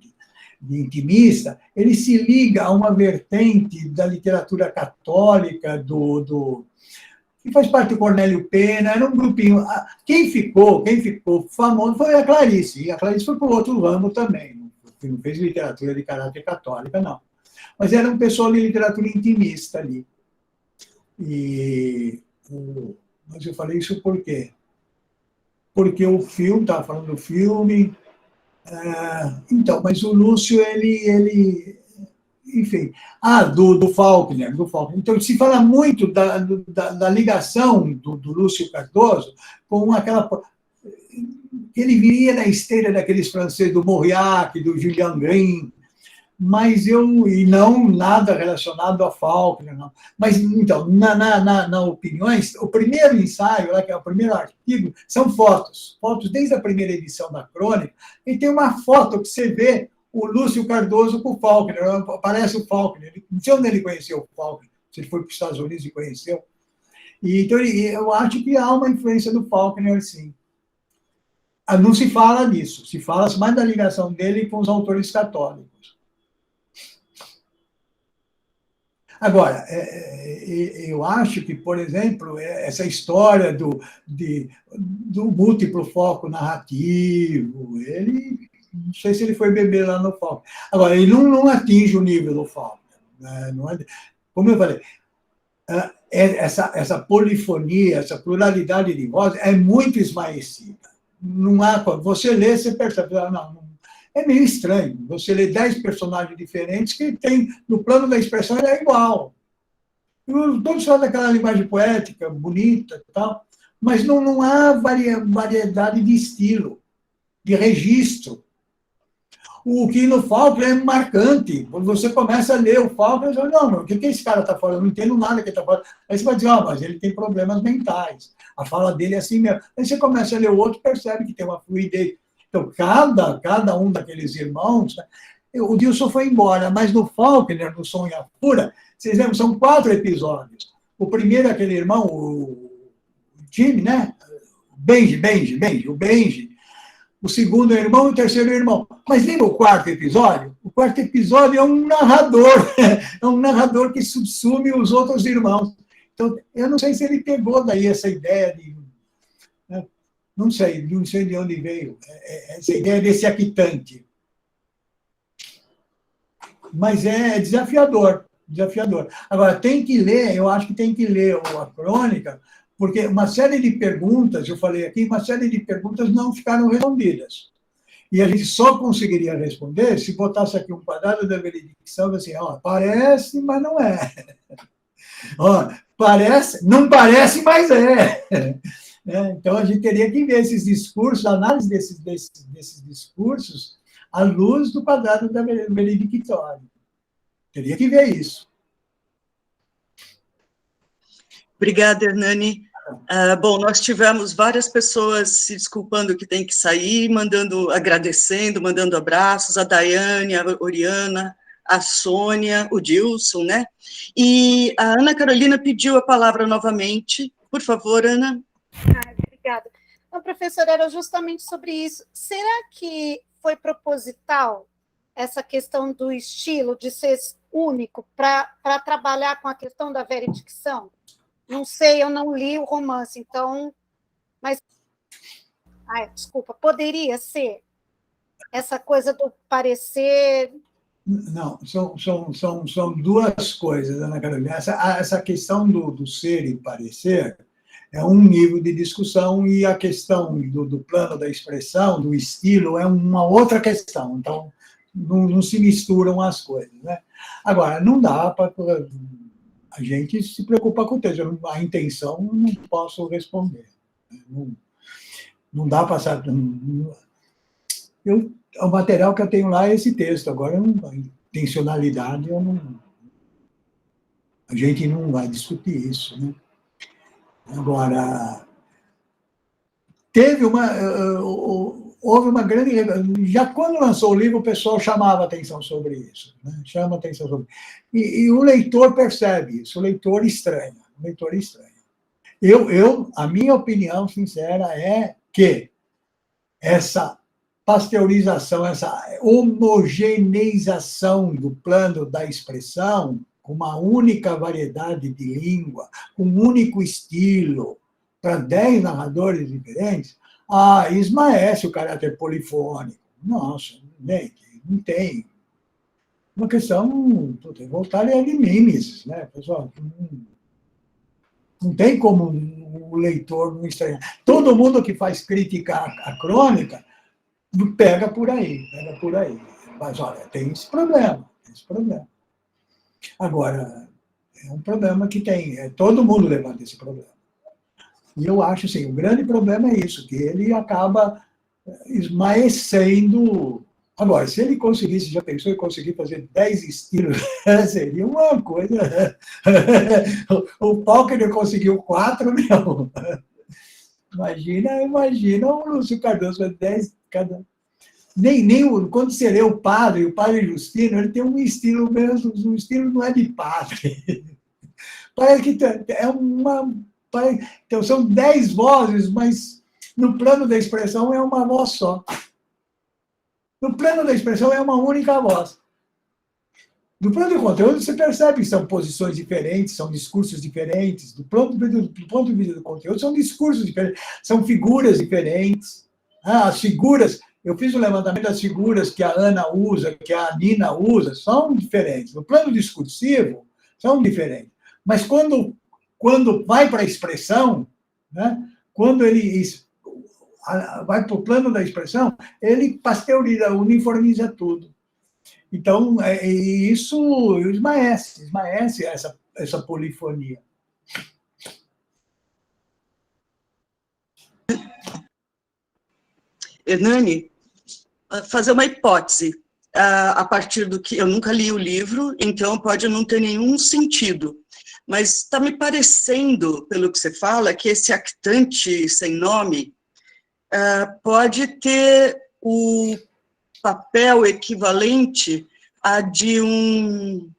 intimista, ele se liga a uma vertente da literatura católica que faz parte do Cornélio Pena, era um grupinho. Quem ficou famoso foi a Clarice, e a Clarice foi para o outro ramo também, não fez literatura de caráter católica, não. Mas era um pessoal de literatura intimista ali. Mas eu falei isso por quê? Porque o filme, estava falando do filme... Então, mas o Lúcio, enfim... do Faulkner. Então, se fala muito da ligação do Lúcio Cardoso com aquela... Ele viria na esteira daqueles franceses, do Mauriac, do Julian Green, e não nada relacionado a Faulkner, não. Mas, então, na Opiniões, o primeiro ensaio, que é o primeiro artigo, são fotos desde a primeira edição da Crônica, e tem uma foto que você vê o Lúcio Cardoso com o Faulkner, aparece o Faulkner, não sei onde ele conheceu o Faulkner, se ele foi para os Estados Unidos e conheceu. Então, eu acho que há uma influência do Faulkner, sim. Não se fala disso, se fala mais da ligação dele com os autores católicos. Agora, eu acho que, por exemplo, essa história do múltiplo foco narrativo, não sei se ele foi beber lá no Faulkner. Agora, ele não atinge o nível do Faulkner. Né? Como eu falei, essa polifonia, essa pluralidade de vozes é muito esmaecida. Não há, você lê, você percebe, é meio estranho. Você lê 10 personagens diferentes que tem, no plano da expressão, ele é igual. Todos falam daquela linguagem poética, bonita e tal, mas não há variedade de estilo, de registro. O que no Faulkner é marcante. Quando você começa a ler o Faulkner, você fala, não, o que esse cara está falando? Eu não entendo nada que ele está falando. Aí você vai dizer, mas ele tem problemas mentais. A fala dele é assim mesmo. Aí você começa a ler o outro, percebe que tem uma fluidez. Então, cada um daqueles irmãos... Né? O Dilson foi embora, mas no Faulkner, no Som e a Fúria, vocês lembram, são 4 episódios. O primeiro é aquele irmão, o Jimmy, né? O Benji. O segundo é o irmão e o terceiro é o irmão. Mas lembra o 4º episódio? O 4º episódio é um narrador que subsume os outros irmãos. Então, eu não sei se ele pegou daí essa ideia de... Né? Não sei de onde veio essa ideia desse aquitante. Mas é desafiador. Agora, tem que ler, eu acho que tem que ler a Crônica, porque uma série de perguntas, eu falei aqui, uma série de perguntas não ficaram respondidas. E a gente só conseguiria responder se botasse aqui um quadrado da veredicção, assim, parece, mas não é. Não parece, mas é. Então, a gente teria que ver esses discursos, a análise desses discursos, à luz do quadrado da veredictória. Teria que ver isso. Obrigada, Hernani. Bom, nós tivemos várias pessoas se desculpando que tem que sair, agradecendo, mandando abraços, a Daiane, a Oriana, a Sônia, o Dilson, né? E a Ana Carolina pediu a palavra novamente. Por favor, Ana. Obrigada. Então, professora, era justamente sobre isso. Será que foi proposital essa questão do estilo, de ser único, para trabalhar com a questão da veredicção? Não sei, eu não li o romance, então... Mas... desculpa, poderia ser essa coisa do parecer... Não, são duas coisas, Ana Carolina. Essa questão do ser e parecer é um nível de discussão, e a questão do plano da expressão, do estilo, é uma outra questão. Então, não se misturam as coisas. Né? Agora, não dá para... A gente se preocupa com o texto. A intenção, não posso responder. Não dá para saber. O material que eu tenho lá é esse texto. Agora, a intencionalidade, a gente não vai discutir isso. Né? Agora, houve uma grande... Já quando lançou o livro, o pessoal chamava atenção sobre isso. Né? Chama atenção sobre isso. E o leitor percebe isso, o leitor estranha. A minha opinião sincera é que essa pasteurização, essa homogeneização do plano da expressão, com uma única variedade de língua, com um único estilo, para 10 narradores diferentes, esmaece o caráter polifônico. Nossa, não tem. Uma questão, voltar a mimes, né, pessoal? Não tem como o leitor não estranhar. Todo mundo que faz crítica à crônica pega por aí. Mas, olha, tem esse problema. Agora, é um problema que tem, todo mundo levanta esse problema. E eu acho, assim, o grande problema é isso, que ele acaba esmaecendo. Agora, se ele conseguisse, já pensou em conseguir fazer 10 estilos, seria uma coisa. O Faulkner conseguiu 4, meu. Imagina o Lúcio Cardoso fazer 10 cada. Quando você lê o Padre Justino, ele tem um estilo mesmo, um estilo não é de padre. Parece que é uma. Então, são 10 vozes, mas no plano da expressão é uma voz só. No plano da expressão é uma única voz. No plano do conteúdo, você percebe que são posições diferentes, são discursos diferentes. Do ponto de vista do conteúdo, são discursos diferentes, são figuras diferentes. As figuras, eu fiz um levantamento das figuras que a Ana usa, que a Nina usa, são diferentes. No plano discursivo, são diferentes. Mas quando vai para a expressão, né, quando ele vai para o plano da expressão, ele pasteuriza, uniformiza tudo. Então, isso esmaece essa polifonia. Hernani, fazer uma hipótese, a partir do que... Eu nunca li o livro, então pode não ter nenhum sentido, mas está me parecendo, pelo que você fala, que esse actante sem nome pode ter o papel equivalente a de um,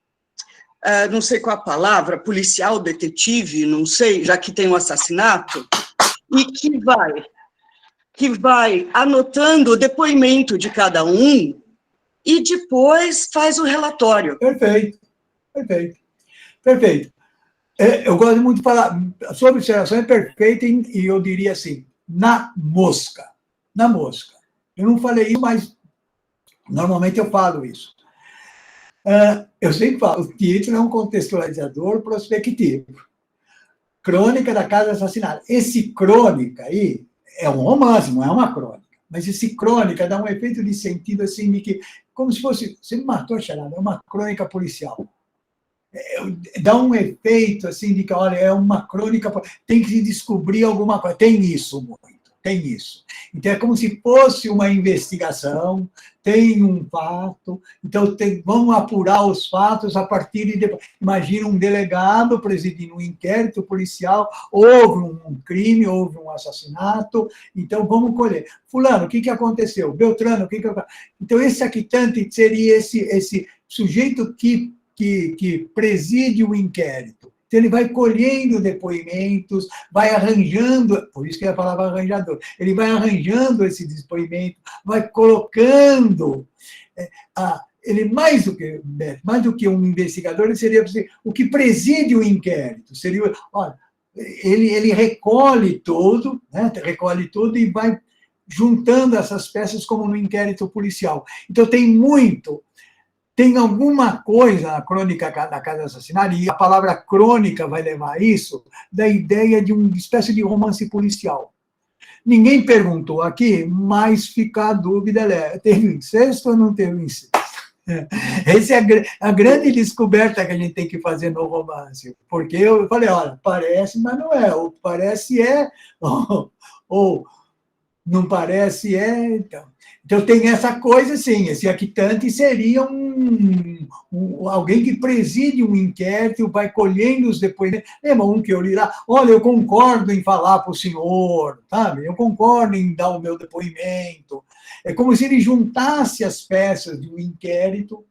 não sei qual a palavra, policial, detetive, não sei, já que tem um assassinato, e que vai anotando o depoimento de cada um e depois faz o relatório. Perfeito. Eu gosto muito de falar, a sua observação é perfeita e eu diria assim, na mosca. Eu não falei isso, mas normalmente eu falo isso. Eu sempre falo, o título é um contextualizador prospectivo. Crônica da Casa Assassinada. Esse crônica aí é um romance, não é uma crônica. Mas esse crônica dá um efeito de sentido assim, de que, como se fosse, você me matou, Xarada, é uma crônica policial. Dá um efeito assim de que, olha, é uma crônica, tem que descobrir alguma coisa. Tem isso muito. Então, é como se fosse uma investigação, tem um fato, então vamos apurar os fatos a partir de depois. Imagina um delegado presidindo um inquérito policial, houve um crime, houve um assassinato, então vamos colher. Fulano, o que aconteceu? Beltrano, o que aconteceu? Então, esse actante seria esse sujeito que preside o inquérito. Então, ele vai colhendo depoimentos, vai arranjando, por isso que é a palavra arranjador, ele vai arranjando esse depoimento, vai colocando, ele mais do que um investigador, ele seria o que preside o inquérito, seria, olha, ele recolhe tudo, né, e vai juntando essas peças como no inquérito policial. Então, tem alguma coisa na crônica da Casa Assassinada, e a palavra crônica vai levar a isso, da ideia de uma espécie de romance policial. Ninguém perguntou aqui, mas fica a dúvida, teve incesto ou não teve incesto? Essa é a grande descoberta que a gente tem que fazer no romance, porque eu falei, olha, parece, mas não é, ou parece ou não parece Então, tem essa coisa, sim, esse actante seria alguém que preside um inquérito, vai colhendo os depoimentos. Lembra um que eu li lá? Olha, eu concordo em falar para o senhor, sabe? Eu concordo em dar o meu depoimento. É como se ele juntasse as peças de um inquérito,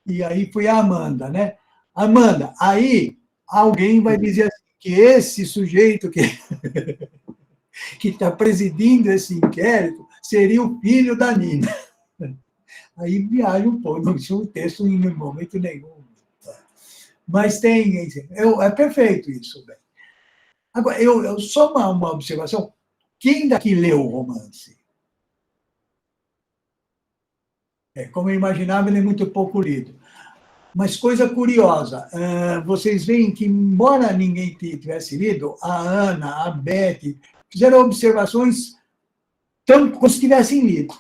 e aí foi a Amanda, né? Amanda, aí alguém vai dizer assim, que esse sujeito que está presidindo esse inquérito seria o filho da Nina. Aí viaja um pouco, não tinha um texto em momento nenhum. Mas é perfeito isso. Bem. Agora, só uma observação. Quem daqui leu o romance? Como eu imaginava, ele é muito pouco lido. Mas coisa curiosa, vocês veem que, embora ninguém tivesse lido, a Ana, a Beth, fizeram observações como se tivessem lido.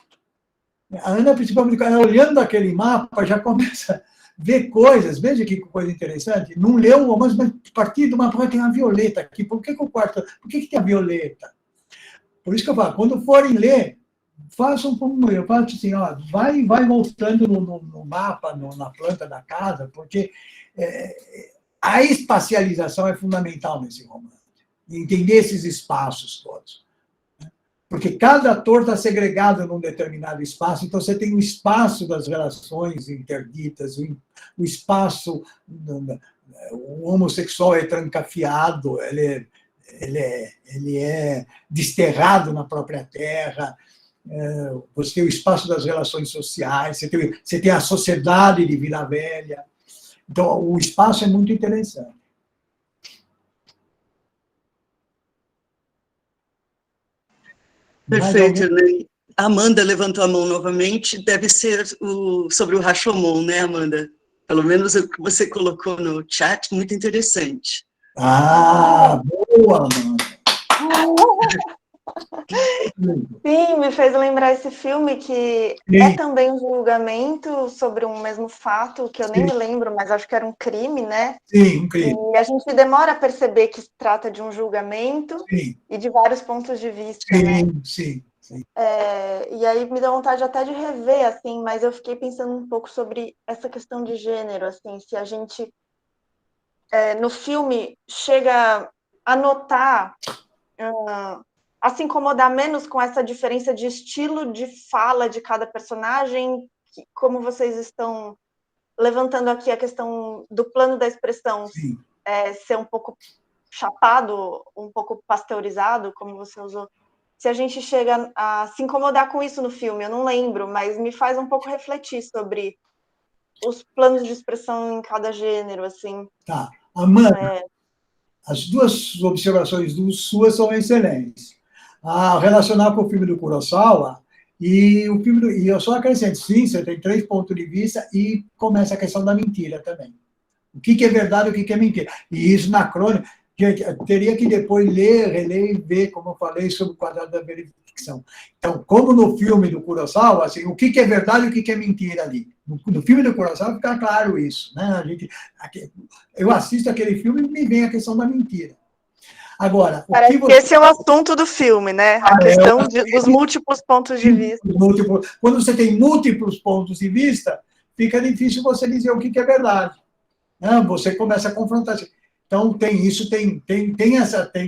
A Ana, principalmente, olhando aquele mapa, já começa a ver coisas. Veja que coisa interessante. Não leu o romance, mas a partir do mapa tem a Violeta aqui. Por que o quarto? Por que tem a Violeta? Por isso que eu falo, quando forem ler, façam como eu faço assim, ó, vai voltando no mapa, na planta da casa, porque a espacialização é fundamental nesse romance. Entender esses espaços todos. Porque cada ator está segregado num determinado espaço, então você tem o espaço das relações interditas, o espaço, o homossexual é trancafiado, ele é desterrado na própria terra, você tem o espaço das relações sociais, você tem a sociedade de Vila Velha, então o espaço é muito interessante. Perfeito, né? A Amanda levantou a mão novamente, deve ser sobre o Rashomon, né, Amanda? Pelo menos o que você colocou no chat, muito interessante. Boa, Amanda! Sim, me fez lembrar esse filme que é também um julgamento sobre um mesmo fato, que eu nem me lembro, mas acho que era um crime, né? Sim, um crime. E a gente demora a perceber que se trata de um julgamento e de vários pontos de vista, né? Sim. E aí me dá vontade até de rever, assim, mas eu fiquei pensando um pouco sobre essa questão de gênero, assim, se a gente, no filme, chega a notar... a se incomodar menos com essa diferença de estilo de fala de cada personagem, como vocês estão levantando aqui a questão do plano da expressão ser um pouco chapado, um pouco pasteurizado, como você usou. Se a gente chega a se incomodar com isso no filme, eu não lembro, mas me faz um pouco refletir sobre os planos de expressão em cada gênero, assim. Tá. Amanda, as duas observações suas são excelentes. Relacionar com o filme do Kurosawa, e eu só acrescento, sim, você tem 3 pontos de vista, e começa a questão da mentira também. O que é verdade e o que é mentira. E isso na crônica, gente, teria que depois ler, reler e ver, como eu falei, sobre o quadrado da verificação. Então, como no filme do Kurosawa, assim, o que é verdade e o que é mentira ali. No filme do Kurosawa fica claro isso. Né? Eu assisto aquele filme e me vem a questão da mentira. Agora, parece que esse é o assunto do filme, né? A questão dos múltiplos pontos de vista. Quando você tem múltiplos pontos de vista, fica difícil você dizer o que é verdade. Você começa a confrontar. Então,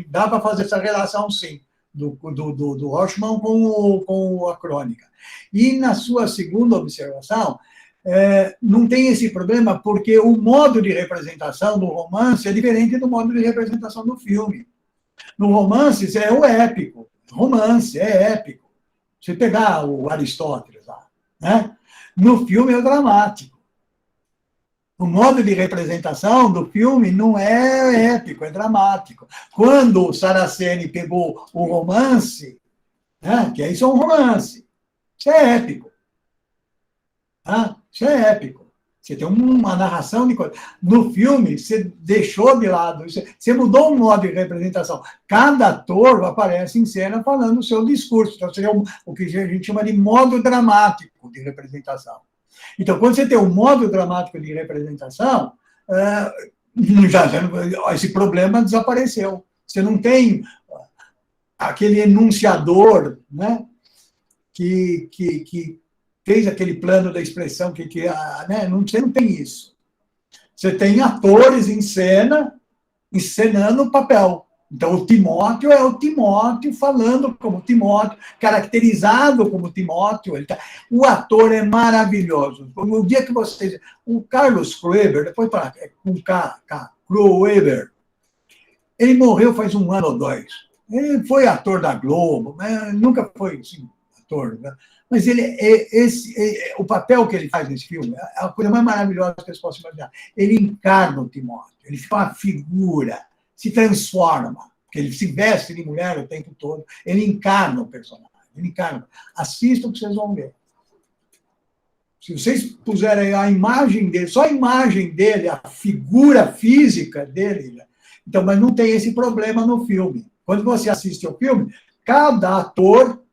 dá para fazer essa relação, sim, do Rashomon com a crônica. E na sua segunda observação, não tem esse problema, porque o modo de representação do romance é diferente do modo de representação do filme. No romance, é o épico. Romance é épico. Você pegar o Aristóteles lá, né? No filme é o dramático. O modo de representação do filme não é épico, é dramático. Quando o Saraceni pegou o romance, né? Que isso é um romance, isso é épico. Isso é épico. Você tem uma narração de coisa. No filme, você deixou de lado, você mudou o modo de representação. Cada ator aparece em cena falando o seu discurso. Então, seria o que a gente chama de modo dramático de representação. Então, quando você tem um modo dramático de representação, esse problema desapareceu. Você não tem aquele enunciador, né, que fez aquele plano da expressão, né? Você não tem isso. Você tem atores em cena, encenando o papel. Então, o Timóteo é o Timóteo falando como Timóteo, caracterizado como Timóteo. O ator é maravilhoso. O dia que vocês... O Carlos Krueber, depois para com Krueber, ele morreu faz 1 ano ou 2. Ele foi ator da Globo, mas nunca foi assim, ator, né? Mas o papel que ele faz nesse filme é a coisa mais maravilhosa que vocês possam imaginar. Ele encarna o Timóteo, ele fica uma figura, se transforma, porque ele se veste de mulher o tempo todo, ele encarna o personagem, ele encarna. Assistam que vocês vão ver. Se vocês puserem a imagem dele, só a imagem dele, a figura física dele, né? Então, mas não tem esse problema no filme. Quando você assiste ao filme, cada ator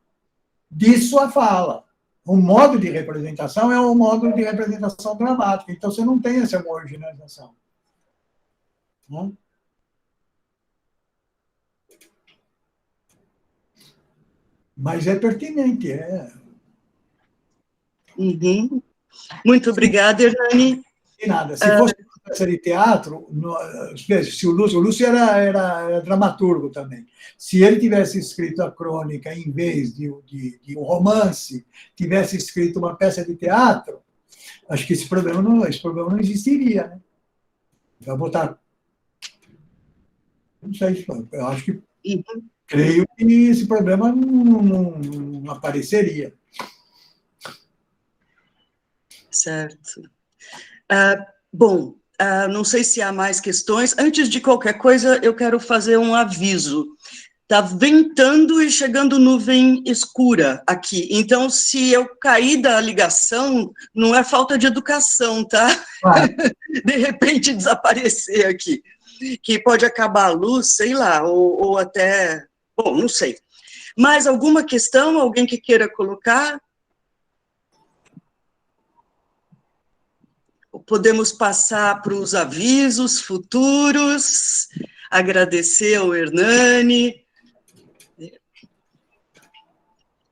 diz sua fala. O modo de representação é um modo de representação dramática. Então, você não tem essa homogeneização. Né? Mas é pertinente, Uhum. Muito obrigada, Hernani. De nada. Se fosse uma peça de teatro, se o Lúcio era dramaturgo também. Se ele tivesse escrito a crônica em vez de um romance, tivesse escrito uma peça de teatro, acho que esse problema não existiria. Né? Vai botar. Não sei, eu acho que. Creio que esse problema não apareceria. Certo. Bom, não sei se há mais questões. Antes de qualquer coisa, eu quero fazer um aviso. Está ventando e chegando nuvem escura aqui. Então, se eu cair da ligação, não é falta de educação, tá? De repente desaparecer aqui. Que pode acabar a luz, sei lá, ou até... Bom, não sei. Mais alguma questão? Alguém que queira colocar? Podemos passar para os avisos futuros, agradecer ao Hernani.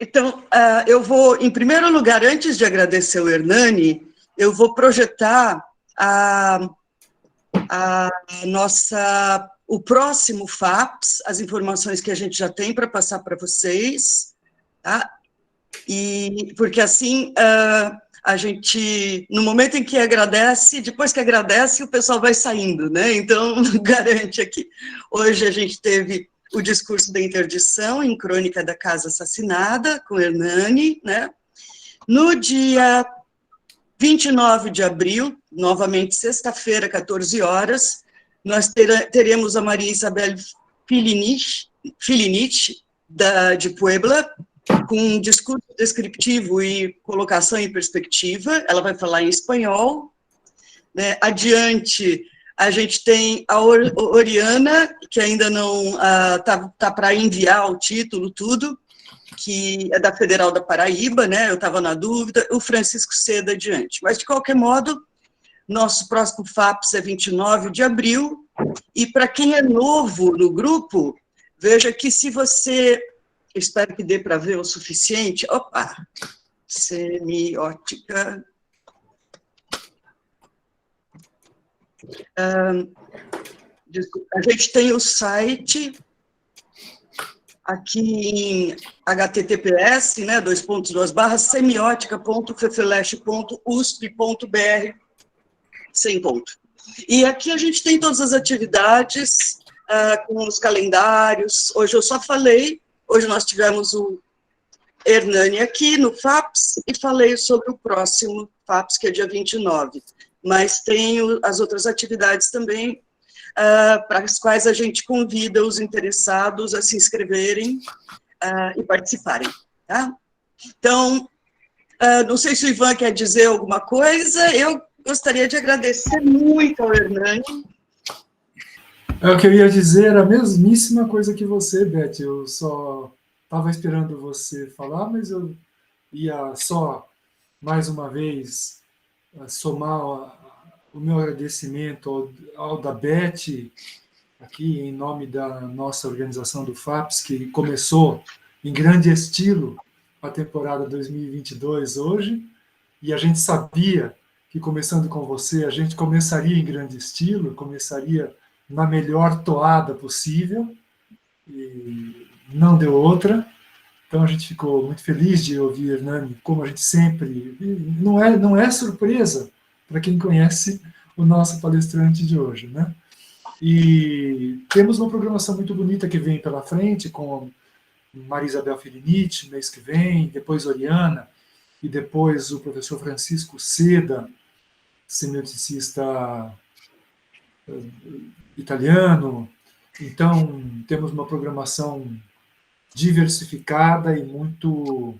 Então, eu vou, em primeiro lugar, antes de agradecer ao Hernani, eu vou projetar o próximo FAPS, as informações que a gente já tem para passar para vocês, tá? E, porque assim... a gente, no momento em que agradece, depois que agradece, o pessoal vai saindo, né? Então, garante aqui. Hoje a gente teve o discurso da interdição em Crônica da Casa Assassinada, com Hernani, né? No dia 29 de abril, novamente sexta-feira, 14 horas, nós teremos a Maria Isabel Filinich, de Puebla, com um discurso descritivo e colocação em perspectiva. Ela vai falar em espanhol. Né? Adiante, a gente tem a Oriana, que ainda não tá para enviar o título, tudo, que é da Federal da Paraíba, né? Eu estava na dúvida, o Francisco Seda adiante. Mas, de qualquer modo, nosso próximo FAPS é 29 de abril, e para quem é novo no grupo, veja que se você... Espero que dê para ver o suficiente. Opa! Semiótica. A gente tem o site aqui em https, né, /semiótica.fefeleste.usp.br, sem ponto. E aqui a gente tem todas as atividades, com os calendários. Hoje eu só falei. Hoje nós tivemos o Hernani aqui no FAPS e falei sobre o próximo FAPS, que é dia 29. Mas tenho as outras atividades também, para as quais a gente convida os interessados a se inscreverem e participarem. Tá? Então, não sei se o Ivan quer dizer alguma coisa. Eu gostaria de agradecer muito ao Hernani. É o que eu ia dizer, a mesmíssima coisa que você, Beth. Eu só estava esperando você falar, mas eu ia só, mais uma vez, somar o meu agradecimento ao da Beth, aqui em nome da nossa organização do FAPS, que começou em grande estilo a temporada 2022 hoje, e a gente sabia que, começando com você, a gente começaria em grande estilo, começaria na melhor toada possível, e não deu outra. Então a gente ficou muito feliz de ouvir Hernani, como a gente sempre... Não é surpresa para quem conhece o nosso palestrante de hoje, né? E temos uma programação muito bonita que vem pela frente, com Maria Isabel Filinich, mês que vem, depois Oriana, e depois o professor Francisco Seda, semioticista italiano. Então, temos uma programação diversificada e muito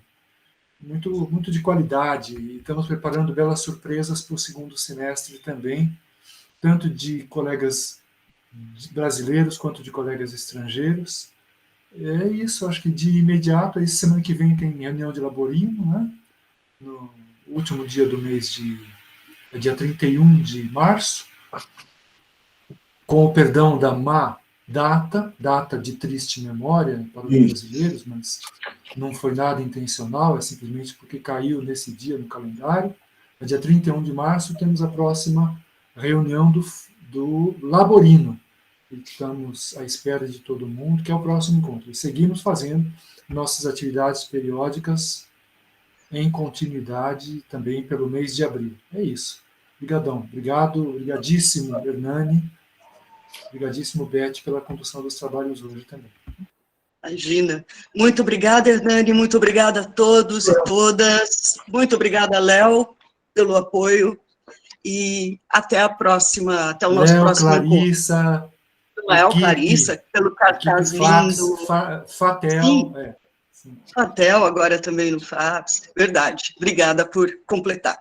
muito de qualidade, e estamos preparando belas surpresas para o segundo semestre também, tanto de colegas brasileiros quanto de colegas estrangeiros. É isso, acho que de imediato, aí semana que vem tem reunião de laborino, né? No último dia do mês dia 31 de março, com o perdão da má data de triste memória para os brasileiros, mas não foi nada intencional, é simplesmente porque caiu nesse dia no calendário. No dia 31 de março temos a próxima reunião do Laborino, e estamos à espera de todo mundo, que é o próximo encontro. E seguimos fazendo nossas atividades periódicas em continuidade também pelo mês de abril. É isso. Obrigadão. Obrigadíssimo, Hernani. Obrigadíssimo, Beth, pela condução dos trabalhos hoje também. Imagina. Muito obrigada, Hernani, muito obrigada a todos e todas. Muito obrigada, Léo, pelo apoio. E até a próxima, até o nosso próximo Clarissa, encontro. Léo, Clarissa, pelo cartaz lindo. Fatel. Sim. Sim. Fatel, agora também no FAPS. Verdade. Obrigada por completar.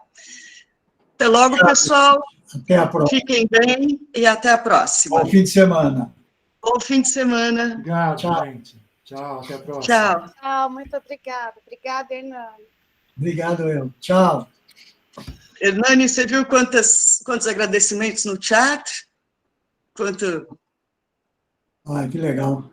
Até logo, pessoal. Até a próxima. Fiquem bem e até a próxima. Bom fim de semana. Bom fim de semana. Obrigado, Tchau. gente. Tchau, até a próxima. Tchau. Tchau, muito obrigada. Obrigada, Hernani. Obrigado, eu. Tchau. Hernani, você viu quantos agradecimentos no chat? Quanto... Ai, que legal.